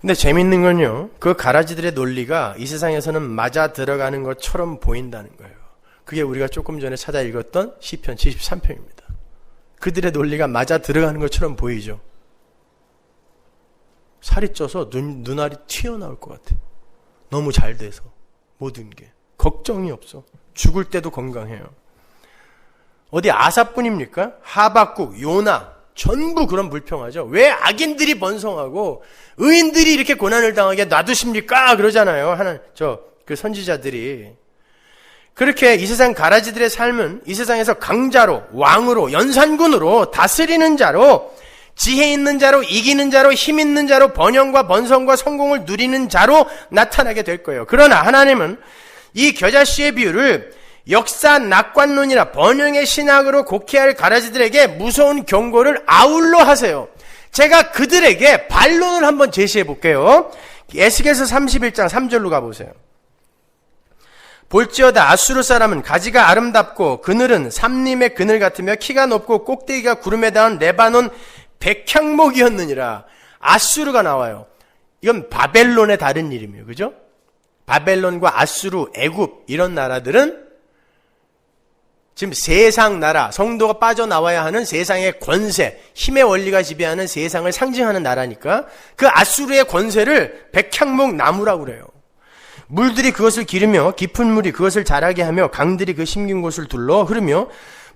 근데 재밌는 건요, 그 가라지들의 논리가 이 세상에서는 맞아 들어가는 것처럼 보인다는 거예요. 그게 우리가 조금 전에 찾아 읽었던 시편 73편입니다. 그들의 논리가 맞아 들어가는 것처럼 보이죠. 살이 쪄서 눈알이 튀어나올 것 같아. 너무 잘 돼서 모든 게 걱정이 없어. 죽을 때도 건강해요. 어디 아사뿐입니까? 하박국, 요나 전부 그런 불평하죠. 왜 악인들이 번성하고 의인들이 이렇게 고난을 당하게 놔두십니까? 그러잖아요. 그 선지자들이. 그렇게 이 세상 가라지들의 삶은 이 세상에서 강자로, 왕으로, 연산군으로, 다스리는 자로, 지혜 있는 자로, 이기는 자로, 힘 있는 자로, 번영과 번성과 성공을 누리는 자로 나타나게 될 거예요. 그러나 하나님은 이 겨자씨의 비유를 역사 낙관론이나 번영의 신학으로 곡해할 가라지들에게 무서운 경고를 아울러 하세요. 제가 그들에게 반론을 한번 제시해 볼게요. 에스겔서 31장 3절로 가보세요. 볼지어다 아수르 사람은 가지가 아름답고 그늘은 삼림의 그늘 같으며 키가 높고 꼭대기가 구름에 닿은 레바논 백향목이었느니라. 아수르가 나와요. 이건 바벨론의 다른 이름이에요. 그죠? 바벨론과 아수르, 애굽 이런 나라들은 지금 세상 나라, 성도가 빠져나와야 하는 세상의 권세, 힘의 원리가 지배하는 세상을 상징하는 나라니까 그 아수르의 권세를 백향목 나무라고 그래요. 물들이 그것을 기르며 깊은 물이 그것을 자라게 하며 강들이 그 심긴 곳을 둘러 흐르며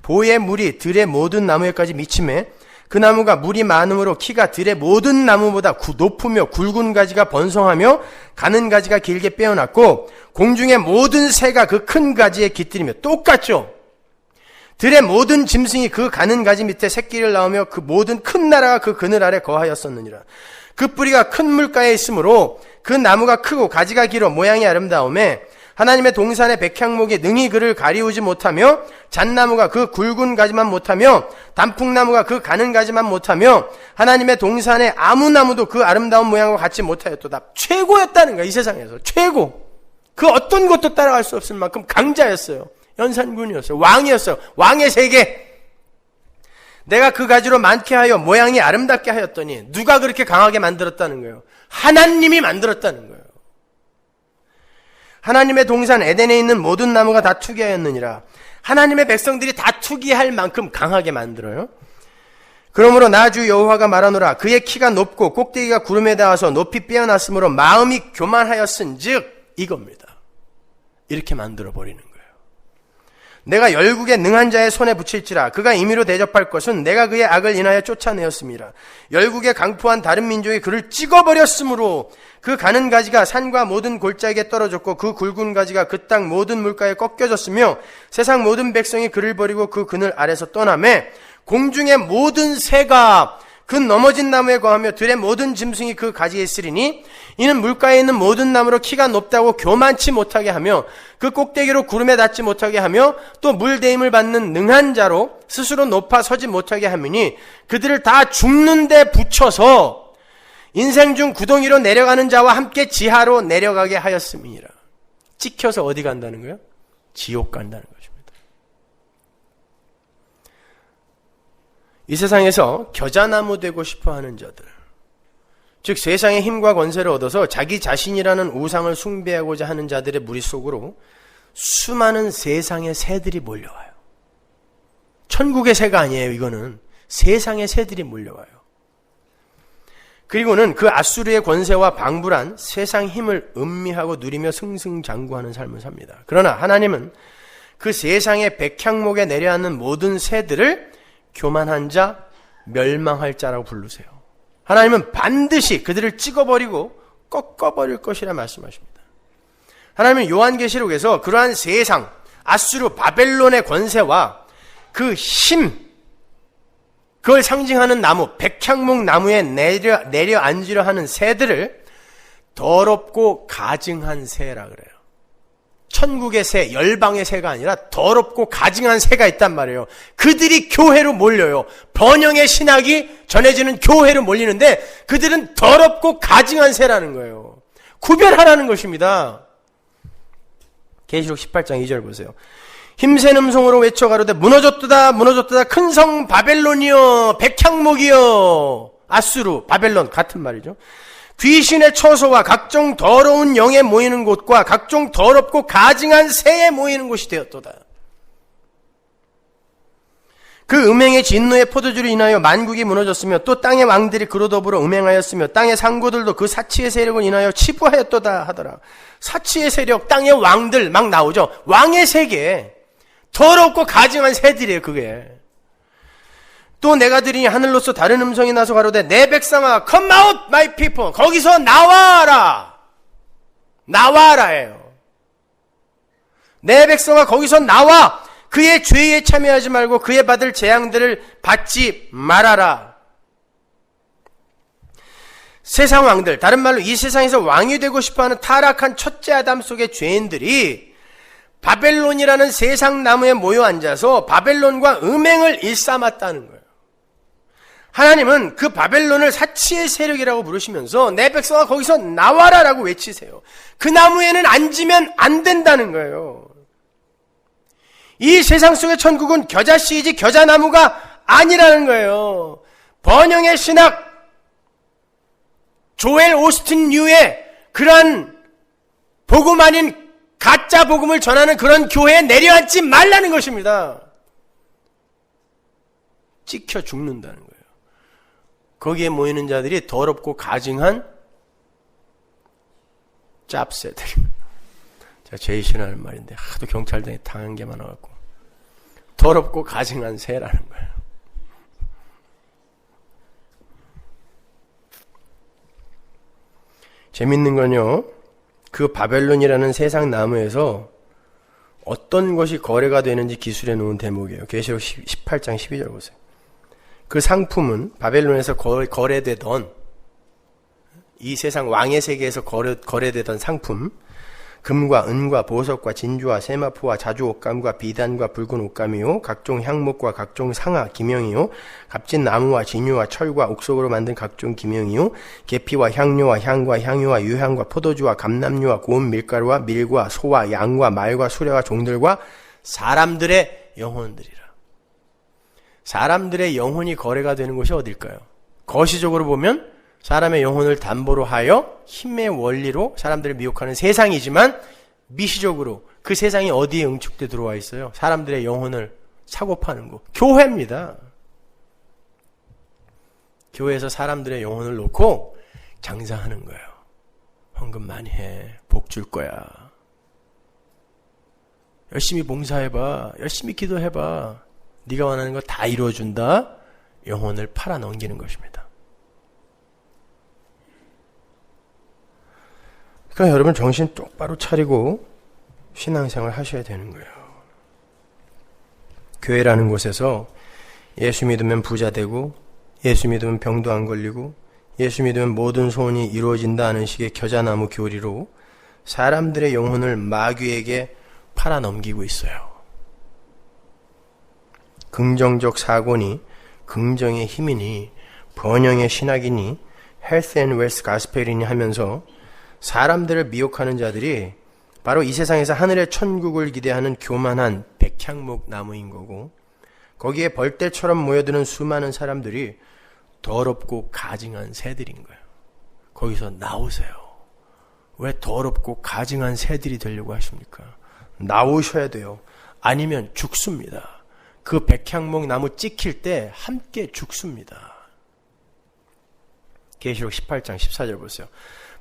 보의 물이 들의 모든 나무에까지 미치매 그 나무가 물이 많음으로 키가 들의 모든 나무보다 높으며 굵은 가지가 번성하며 가는 가지가 길게 빼어났고 공중의 모든 새가 그 큰 가지에 깃들이며 똑같죠. 들의 모든 짐승이 그 가는 가지 밑에 새끼를 낳으며 그 모든 큰 나라가 그 그늘 아래 거하였었느니라. 그 뿌리가 큰 물가에 있으므로 그 나무가 크고 가지가 길어 모양이 아름다우매 하나님의 동산의 백향목이 능히 그를 가리우지 못하며 잣나무가 그 굵은 가지만 못하며 단풍나무가 그 가는 가지만 못하며 하나님의 동산의 아무 나무도 그 아름다운 모양과 같이 못하였도다. 최고였다는 거야. 이 세상에서 최고. 그 어떤 것도 따라갈 수 없을 만큼 강자였어요. 연산군이었어요. 왕이었어요. 왕의 세계. 내가 그 가지로 많게 하여 모양이 아름답게 하였더니 누가 그렇게 강하게 만들었다는 거예요? 하나님이 만들었다는 거예요. 하나님의 동산 에덴에 있는 모든 나무가 다 투기하였느니라. 하나님의 백성들이 다 투기할 만큼 강하게 만들어요. 그러므로 나 주 여호와가 말하노라. 그의 키가 높고 꼭대기가 구름에 닿아서 높이 빼어났으므로 마음이 교만하였은즉 이겁니다. 이렇게 만들어 버리는 거예요. 내가 열국의 능한 자의 손에 붙일지라. 그가 임의로 대접할 것은 내가 그의 악을 인하여 쫓아내었습니다. 열국에 강포한 다른 민족이 그를 찍어버렸으므로 그 가는 가지가 산과 모든 골짜기에 떨어졌고 그 굵은 가지가 그 땅 모든 물가에 꺾여졌으며 세상 모든 백성이 그를 버리고 그 그늘 아래서 떠나매 공중의 모든 새가 그 넘어진 나무에 거하며 들의 모든 짐승이 그 가지에 있으리니 이는 물가에 있는 모든 나무로 키가 높다고 교만치 못하게 하며 그 꼭대기로 구름에 닿지 못하게 하며 또 물대임을 받는 능한 자로 스스로 높아 서지 못하게 하미니 그들을 다 죽는 데 붙여서 인생 중 구덩이로 내려가는 자와 함께 지하로 내려가게 하였음이니라. 찍혀서 어디 간다는 거예요? 지옥 간다는 것입니다. 이 세상에서 겨자나무 되고 싶어하는 자들, 즉 세상의 힘과 권세를 얻어서 자기 자신이라는 우상을 숭배하고자 하는 자들의 무리 속으로 수많은 세상의 새들이 몰려와요. 천국의 새가 아니에요. 이거는 세상의 새들이 몰려와요. 그리고는 그 아수르의 권세와 방불한 세상 힘을 음미하고 누리며 승승장구하는 삶을 삽니다. 그러나 하나님은 그 세상의 백향목에 내려앉는 모든 새들을 교만한 자, 멸망할 자라고 부르세요. 하나님은 반드시 그들을 찍어버리고 꺾어버릴 것이라 말씀하십니다. 하나님은 요한계시록에서 그러한 세상, 아수르, 바벨론의 권세와 그 힘, 그걸 상징하는 나무, 백향목 나무에 내려앉으려 하는 새들을 더럽고 가증한 새라 그래요. 천국의 새, 열방의 새가 아니라 더럽고 가증한 새가 있단 말이에요. 그들이 교회로 몰려요. 번영의 신학이 전해지는 교회로 몰리는데 그들은 더럽고 가증한 새라는 거예요. 구별하라는 것입니다. 계시록 18장 2절 보세요. 힘센 음성으로 외쳐 가로되 무너졌도다 무너졌도다 큰 성 바벨론이여 백향목이여. 아수르, 바벨론 같은 말이죠. 귀신의 처소와 각종 더러운 영에 모이는 곳과 각종 더럽고 가증한 새에 모이는 곳이 되었도다. 그 음행의 진노의 포도주를 인하여 만국이 무너졌으며 또 땅의 왕들이 그로 더불어 음행하였으며 땅의 상고들도 그 사치의 세력을 인하여 치부하였도다 하더라. 사치의 세력, 땅의 왕들 막 나오죠. 왕의 세계, 더럽고 가증한 새들이에요. 그게. 또 내가 들으니 하늘로서 다른 음성이 나서 가로되 내 백성아 come out my people, 거기서 나와라. 나와라예요. 내 백성아 거기서 나와. 그의 죄에 참여하지 말고 그의 받을 재앙들을 받지 말아라. 세상 왕들, 다른 말로 이 세상에서 왕이 되고 싶어하는 타락한 첫째 아담 속의 죄인들이 바벨론이라는 세상 나무에 모여 앉아서 바벨론과 음행을 일삼았다는 거예요. 하나님은 그 바벨론을 사치의 세력이라고 부르시면서 내 백성아 거기서 나와라라고 외치세요. 그 나무에는 앉으면 안 된다는 거예요. 이 세상 속의 천국은 겨자씨이지 겨자나무가 아니라는 거예요. 번영의 신학, 조엘 오스틴 류의 그러한 복음 아닌 가짜 복음을 전하는 그런 교회에 내려앉지 말라는 것입니다. 찍혀 죽는다는 거예요. 거기에 모이는 자들이 더럽고 가증한 짭새들입니다. 제가 제일 싫어하는 말인데 하도 경찰들이 당한 게 많아갖고 더럽고 가증한 새라는 거예요. 재밌는 건요, 그 바벨론이라는 세상 나무에서 어떤 것이 거래가 되는지 기술해 놓은 대목이에요. 계시록 18장 12절 보세요. 그 상품은 바벨론에서 거래되던, 이 세상 왕의 세계에서 거래되던 상품, 금과 은과 보석과 진주와 세마포와 자주 옷감과 비단과 붉은 옷감이요, 각종 향목과 각종 상아 기명이요, 값진 나무와 진유와 철과 옥석으로 만든 각종 기명이요, 계피와 향료와 향과 향유와 유향과 포도주와 감람류와 고운 밀가루와 밀과 소와 양과 말과 수레와 종들과 사람들의 영혼들이라. 사람들의 영혼이 거래가 되는 곳이 어딜까요? 거시적으로 보면 사람의 영혼을 담보로 하여 힘의 원리로 사람들을 미혹하는 세상이지만, 미시적으로 그 세상이 어디에 응축돼 들어와 있어요? 사람들의 영혼을 사고 파는 곳, 교회입니다. 교회에서 사람들의 영혼을 놓고 장사하는 거예요. 헌금 많이 해, 복 줄 거야. 열심히 봉사해봐, 열심히 기도해봐, 네가 원하는 거 다 이루어준다. 영혼을 팔아 넘기는 것입니다. 그러니까 여러분 정신 똑바로 차리고 신앙생활 하셔야 되는 거예요. 교회라는 곳에서 예수 믿으면 부자 되고, 예수 믿으면 병도 안 걸리고, 예수 믿으면 모든 소원이 이루어진다는 식의 겨자나무 교리로 사람들의 영혼을 마귀에게 팔아 넘기고 있어요. 긍정적 사고니, 긍정의 힘이니, 번영의 신학이니, 헬스 앤 웰스 가스펠이니 하면서 사람들을 미혹하는 자들이 바로 이 세상에서 하늘의 천국을 기대하는 교만한 백향목 나무인 거고, 거기에 벌떼처럼 모여드는 수많은 사람들이 더럽고 가증한 새들인 거예요. 거기서 나오세요. 왜 더럽고 가증한 새들이 되려고 하십니까? 나오셔야 돼요. 아니면 죽습니다. 그 백향목 나무 찍힐 때 함께 죽습니다. 계시록 18장 14절 보세요.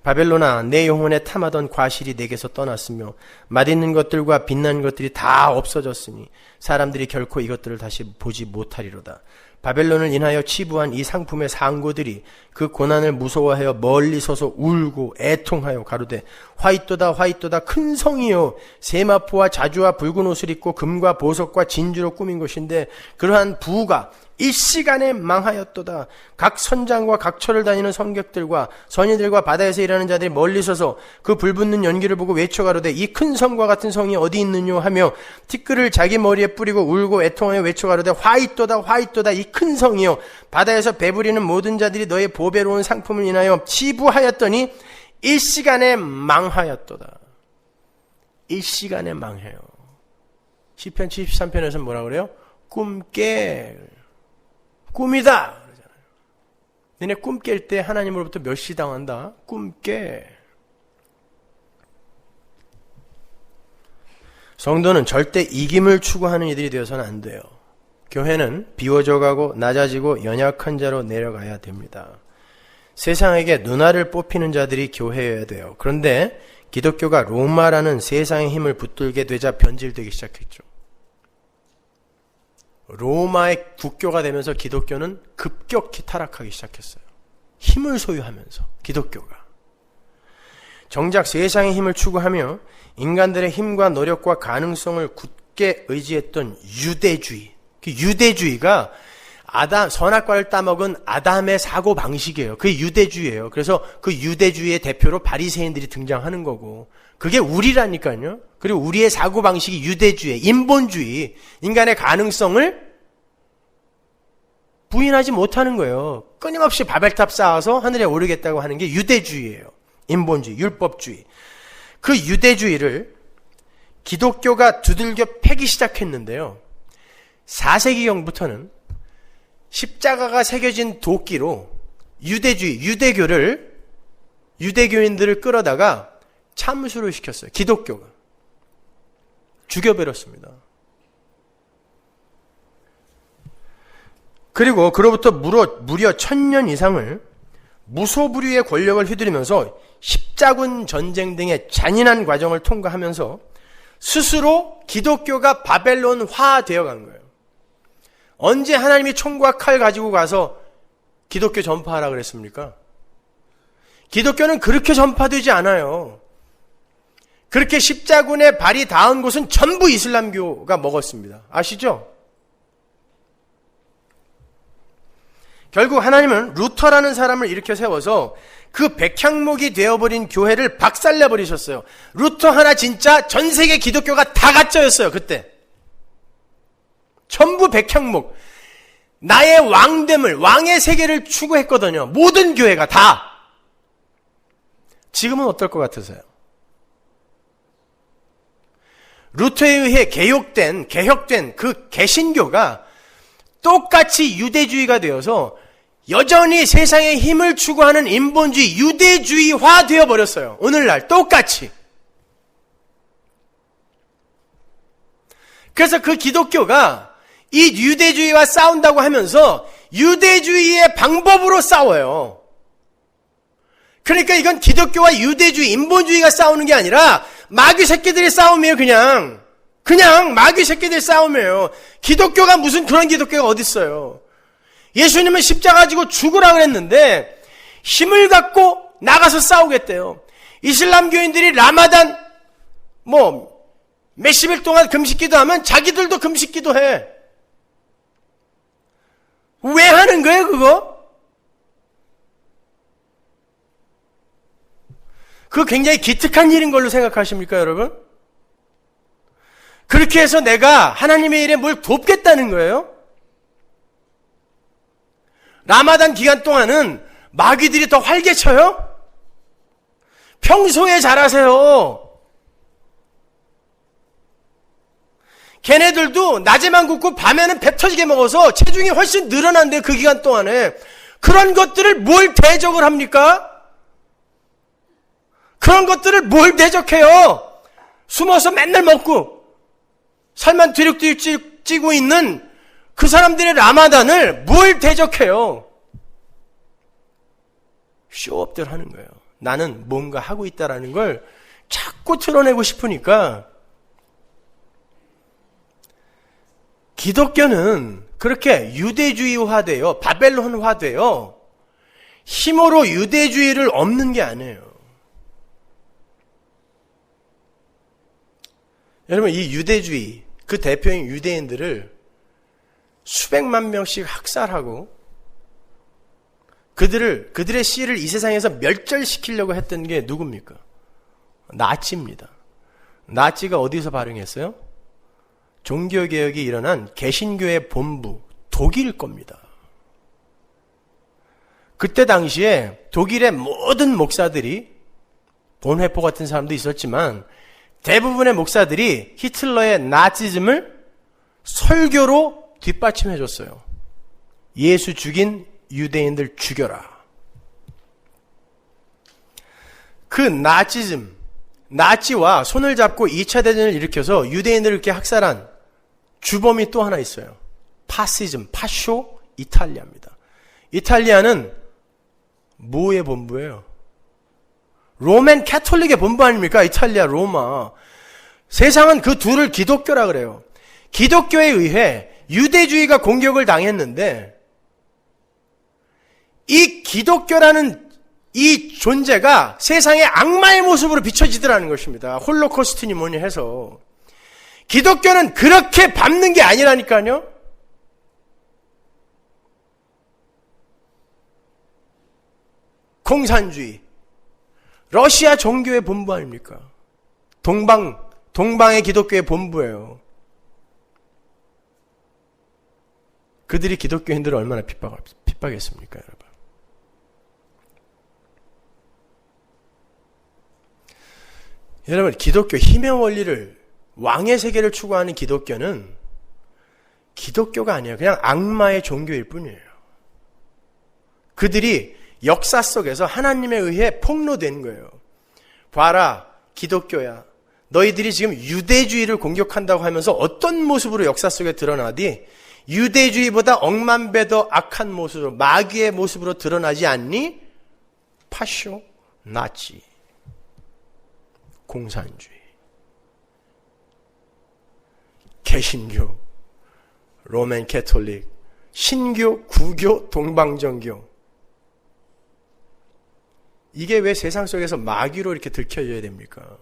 바벨론아, 내 영혼에 탐하던 과실이 내게서 떠났으며 맛있는 것들과 빛난 것들이 다 없어졌으니 사람들이 결코 이것들을 다시 보지 못하리로다. 바벨론을 인하여 치부한 이 상품의 상고들이 그 고난을 무서워하여 멀리 서서 울고 애통하여 가로되, 화이또다 화이또다 큰 성이요, 세마포와 자주와 붉은 옷을 입고 금과 보석과 진주로 꾸민 것인데 그러한 부가 일시간에 망하였도다. 각 선장과 각 처를 다니는 성객들과 선의들과 바다에서 일하는 자들이 멀리 서서 그 불붙는 연기를 보고 외쳐가로되, 이 큰 성과 같은 성이 어디 있느뇨 하며 티끌을 자기 머리에 뿌리고 울고 애통하여 외쳐가로되, 화이또다 화이또다 이 큰 성이요, 바다에서 배부리는 모든 자들이 너의 보배로운 상품을 인하여 치부하였더니 일시간에 망하였도다. 일시간에 망해요. 시편 73편에서 뭐라 그래요? 꿈깨, 꿈이다 그러잖아요. 너네 꿈 깰 때 하나님으로부터 멸시당한다. 꿈 깨. 성도는 절대 이김을 추구하는 이들이 되어서는 안 돼요. 교회는 비워져가고 낮아지고 연약한 자로 내려가야 됩니다. 세상에게 누나를 뽑히는 자들이 교회여야 돼요. 그런데 기독교가 로마라는 세상의 힘을 붙들게 되자 변질되기 시작했죠. 로마의 국교가 되면서 기독교는 급격히 타락하기 시작했어요. 힘을 소유하면서 기독교가. 정작 세상의 힘을 추구하며 인간들의 힘과 노력과 가능성을 굳게 의지했던 유대주의. 그 유대주의가 선악과를 따먹은 아담의 사고 방식이에요. 그게 유대주의예요. 그래서 그 유대주의의 대표로 바리새인들이 등장하는 거고, 그게 우리라니까요. 그리고 우리의 사고 방식이 유대주의, 인본주의, 인간의 가능성을 부인하지 못하는 거예요. 끊임없이 바벨탑 쌓아서 하늘에 오르겠다고 하는 게 유대주의예요. 인본주의, 율법주의. 그 유대주의를 기독교가 두들겨 패기 시작했는데요. 4세기경부터는 십자가가 새겨진 도끼로 유대주의, 유대교인들을 끌어다가 참수를 시켰어요. 기독교가. 죽여버렸습니다. 그리고 그로부터 무려 1000년 이상을 무소불위의 권력을 휘두르면서 십자군 전쟁 등의 잔인한 과정을 통과하면서 스스로 기독교가 바벨론화 되어간 거예요. 언제 하나님이 총과 칼 가지고 가서 기독교 전파하라 그랬습니까? 기독교는 그렇게 전파되지 않아요. 그렇게 십자군의 발이 닿은 곳은 전부 이슬람교가 먹었습니다. 아시죠? 결국 하나님은 루터라는 사람을 일으켜 세워서 그 백향목이 되어버린 교회를 박살내버리셨어요. 루터 하나 진짜 전 세계 기독교가 다 가짜였어요. 그때. 전부 백향목. 나의 왕됨을, 왕의 세계를 추구했거든요. 모든 교회가 다. 지금은 어떨 것 같으세요? 루터에 의해 개혁된 그 개신교가 똑같이 유대주의가 되어서 여전히 세상의 힘을 추구하는 인본주의, 유대주의화 되어버렸어요. 오늘날 똑같이. 그래서 그 기독교가 이 유대주의와 싸운다고 하면서 유대주의의 방법으로 싸워요. 그러니까 이건 기독교와 유대주의, 인본주의가 싸우는 게 아니라 마귀 새끼들의 싸움이에요. 그냥 마귀 새끼들의 싸움이에요. 기독교가 무슨 그런 기독교가 어딨어요. 예수님은 십자가 지고 죽으라 그랬는데 힘을 갖고 나가서 싸우겠대요. 이슬람교인들이 라마단 몇십일 동안 금식기도 하면 자기들도 금식기도 해. 왜 하는 거예요, 그거? 그거 굉장히 기특한 일인 걸로 생각하십니까, 여러분? 그렇게 해서 내가 하나님의 일에 뭘 돕겠다는 거예요? 라마단 기간 동안은 마귀들이 더 활개쳐요? 평소에 잘하세요. 걔네들도 낮에만 굶고 밤에는 배 터지게 먹어서 체중이 훨씬 늘어난대요, 그 기간 동안에. 그런 것들을 뭘 대적을 합니까? 그런 것들을 뭘 대적해요? 숨어서 맨날 먹고 살만 뒤룩뒤룩 찌고 있는 그 사람들의 라마단을 뭘 대적해요? 쇼업들 하는 거예요. 나는 뭔가 하고 있다라는 걸 자꾸 드러내고 싶으니까. 기독교는 그렇게 유대주의화돼요. 바벨론화돼요. 힘으로 유대주의를 없는 게 아니에요. 여러분, 이 유대주의, 그 대표인 유대인들을 수백만 명씩 학살하고 그들의 씨를 이 세상에서 멸절시키려고 했던 게 누굽니까? 나치입니다. 나치가 어디서 발흥했어요? 종교개혁이 일어난 개신교의 본부, 독일 겁니다. 그때 당시에 독일의 모든 목사들이, 본회포 같은 사람도 있었지만 대부분의 목사들이 히틀러의 나치즘을 설교로 뒷받침해줬어요. 예수 죽인 유대인들 죽여라. 그 나치즘, 나치와 손을 잡고 2차 대전을 일으켜서 유대인들을 이렇게 학살한 주범이 또 하나 있어요. 파시즘, 파쇼 이탈리아입니다. 이탈리아는 뭐의 본부예요? 로맨 캐톨릭의 본부 아닙니까? 이탈리아, 로마. 세상은 그 둘을 기독교라 그래요. 기독교에 의해 유대주의가 공격을 당했는데 이 기독교라는 이 존재가 세상의 악마의 모습으로 비춰지더라는 것입니다. 홀로코스트니 뭐니 해서. 기독교는 그렇게 밟는 게 아니라니까요. 공산주의. 러시아 종교의 본부 아닙니까? 동방의 기독교의 본부예요. 그들이 기독교인들을 얼마나 핍박했습니까, 여러분? 여러분, 기독교 힘의 원리를, 왕의 세계를 추구하는 기독교는 기독교가 아니에요. 그냥 악마의 종교일 뿐이에요. 그들이 역사 속에서 하나님에 의해 폭로된 거예요. 봐라, 기독교야. 너희들이 지금 유대주의를 공격한다고 하면서 어떤 모습으로 역사 속에 드러나디? 유대주의보다 억만 배 더 악한 모습으로, 마귀의 모습으로 드러나지 않니? 파쇼, 나치, 공산주의, 개신교, 로맨 캐톨릭, 신교, 구교, 동방정교. 이게 왜 세상 속에서 마귀로 이렇게 들켜져야 됩니까?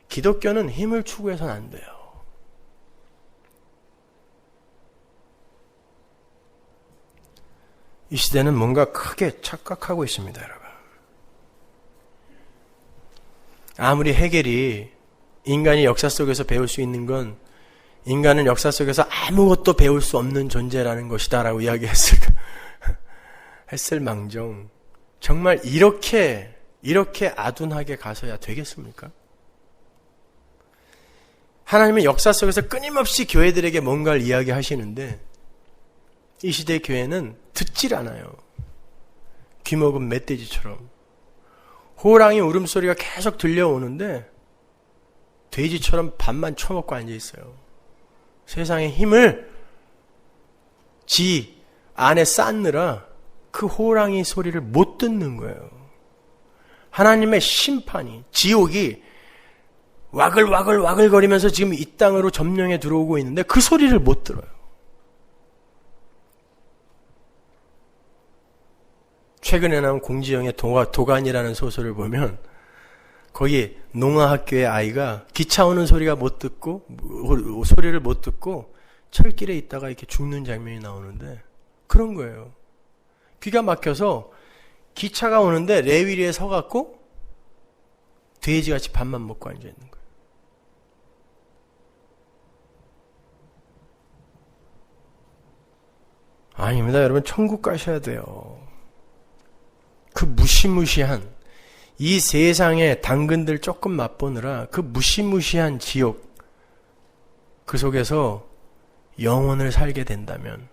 기독교는 힘을 추구해서는 안 돼요. 이 시대는 뭔가 크게 착각하고 있습니다, 여러분. 아무리 헤겔이 인간이 역사 속에서 배울 수 있는 건 인간은 역사 속에서 아무것도 배울 수 없는 존재라는 것이다라고 이야기했을까? 했을 망정. 정말 이렇게 아둔하게 가서야 되겠습니까? 하나님은 역사 속에서 끊임없이 교회들에게 뭔가를 이야기하시는데 이 시대 교회는 듣질 않아요. 귀먹은 멧돼지처럼. 호랑이 울음소리가 계속 들려오는데 돼지처럼 밥만 처먹고 앉아있어요. 세상의 힘을 지 안에 쌓느라 그 호랑이 소리를 못 듣는 거예요. 하나님의 심판이, 지옥이 와글와글 거리면서 지금 이 땅으로 점령해 들어오고 있는데 그 소리를 못 들어요. 최근에 나온 공지영의 도간이라는 소설을 보면 거기 농아학교의 아이가 기차 오는 소리가 못 듣고 소리를 못 듣고 철길에 있다가 이렇게 죽는 장면이 나오는데 그런 거예요. 귀가 막혀서 기차가 오는데 레위리에 서갖고 돼지같이 밥만 먹고 앉아있는 거예요. 아닙니다. 여러분 천국 가셔야 돼요. 그 무시무시한 이 세상의 당근들 조금 맛보느라 그 무시무시한 지옥 그 속에서 영원을 살게 된다면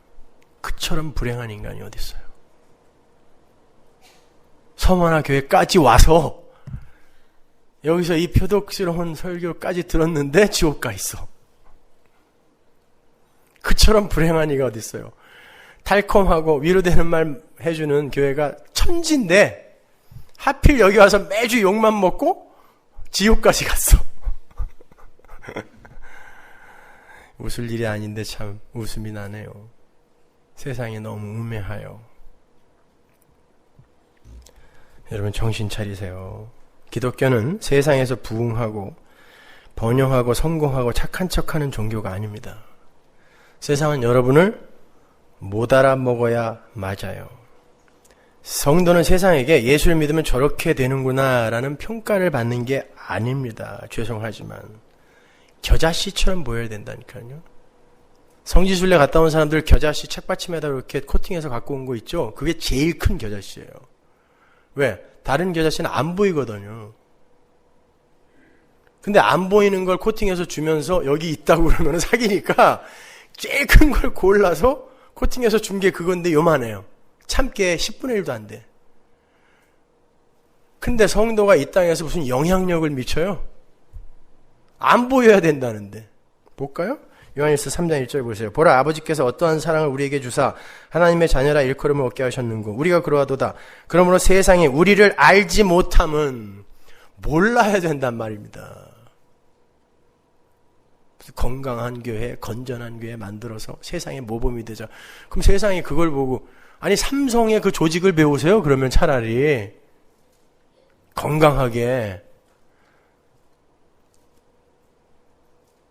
그처럼 불행한 인간이 어디 있어요? 서머나 교회까지 와서 여기서 이 표독스러운 설교까지 들었는데 지옥 가 있어. 그처럼 불행한 이가 어디 있어요? 달콤하고 위로되는 말 해주는 교회가 천지인데 하필 여기 와서 매주 욕만 먹고 지옥까지 갔어. 웃을 일이 아닌데 참 웃음이 나네요. 세상이 너무 우매하여. 여러분 정신 차리세요. 기독교는 세상에서 부흥하고 번영하고 성공하고 착한 척하는 종교가 아닙니다. 세상은 여러분을 못 알아먹어야 맞아요. 성도는 세상에게 예수를 믿으면 저렇게 되는구나 라는 평가를 받는 게 아닙니다. 죄송하지만 겨자씨처럼 보여야 된다니까요. 성지순례 갔다 온 사람들 겨자씨 책받침에다 이렇게 코팅해서 갖고 온 거 있죠? 그게 제일 큰 겨자씨예요. 왜? 다른 겨자씨는 안 보이거든요. 근데 안 보이는 걸 코팅해서 주면서 여기 있다고 그러면 사기니까 제일 큰 걸 골라서 코팅해서 준 게 그건데 요만해요. 참깨 10분의 1도 안 돼. 근데 성도가 이 땅에서 무슨 영향력을 미쳐요? 안 보여야 된다는데. 볼까요? 요한일서 3장 1절 보세요. 보라 아버지께서 어떠한 사랑을 우리에게 주사 하나님의 자녀라 일컬음을 얻게 하셨는고 우리가 그러하도다. 그러므로 세상이 우리를 알지 못함은 몰라야 된단 말입니다. 건강한 교회, 건전한 교회 만들어서 세상의 모범이 되자. 그럼 세상이 그걸 보고 아니 삼성의 그 조직을 배우세요. 그러면 차라리 건강하게.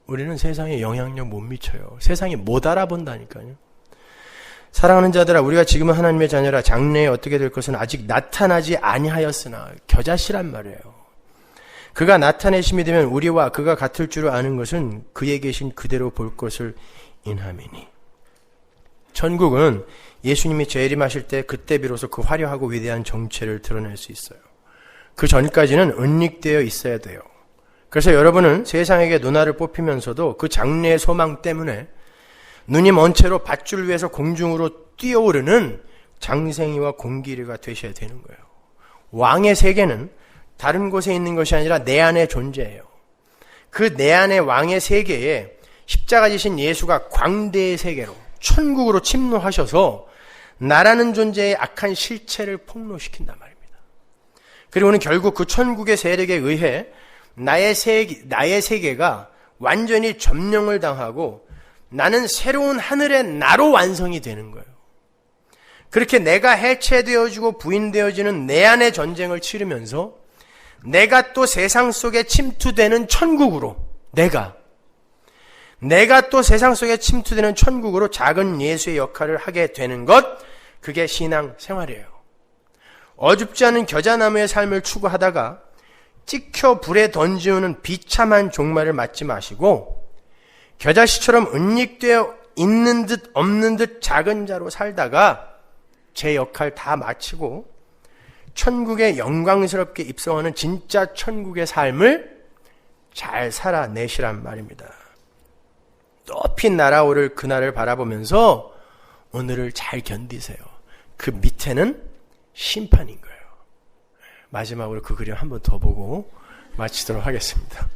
우리는 세상에 영향력 못 미쳐요. 세상이 못 알아본다니까요. 사랑하는 자들아 우리가 지금은 하나님의 자녀라 장래에 어떻게 될 것은 아직 나타나지 아니하였으나 겨자씨란 말이에요. 그가 나타내심이 되면 우리와 그가 같을 줄 아는 것은 그에 계신 그대로 볼 것을 인함이니. 천국은 예수님이 재림하실 때 그때 비로소 그 화려하고 위대한 정체를 드러낼 수 있어요. 그 전까지는 은닉되어 있어야 돼요. 그래서 여러분은 세상에게 누나를 뽑히면서도 그 장래의 소망 때문에 눈이 먼 채로 밧줄 위에서 공중으로 뛰어오르는 장생이와 공기리가 되셔야 되는 거예요. 왕의 세계는 다른 곳에 있는 것이 아니라 내 안에 존재해요. 그 내 안의 왕의 세계에 십자가 지신 예수가 광대의 세계로 천국으로 침노하셔서 나라는 존재의 악한 실체를 폭로시킨단 말입니다. 그리고는 결국 그 천국의 세력에 의해 나의 세계가 완전히 점령을 당하고 나는 새로운 하늘의 나로 완성이 되는 거예요. 그렇게 내가 해체되어지고 부인되어지는 내 안의 전쟁을 치르면서 내가 또 세상 속에 침투되는 천국으로 내가 또 세상 속에 침투되는 천국으로 작은 예수의 역할을 하게 되는 것, 그게 신앙 생활이에요. 어줍지 않은 겨자나무의 삶을 추구하다가 찍혀 불에 던지우는 비참한 종말을 맞지 마시고 겨자씨처럼 은닉되어 있는 듯 없는 듯 작은 자로 살다가 제 역할 다 마치고 천국에 영광스럽게 입성하는 진짜 천국의 삶을 잘 살아내시란 말입니다. 높이 날아오를 그날을 바라보면서 오늘을 잘 견디세요. 그 밑에는 심판인 거예요. 마지막으로 그 그림 한 번 더 보고 마치도록 하겠습니다.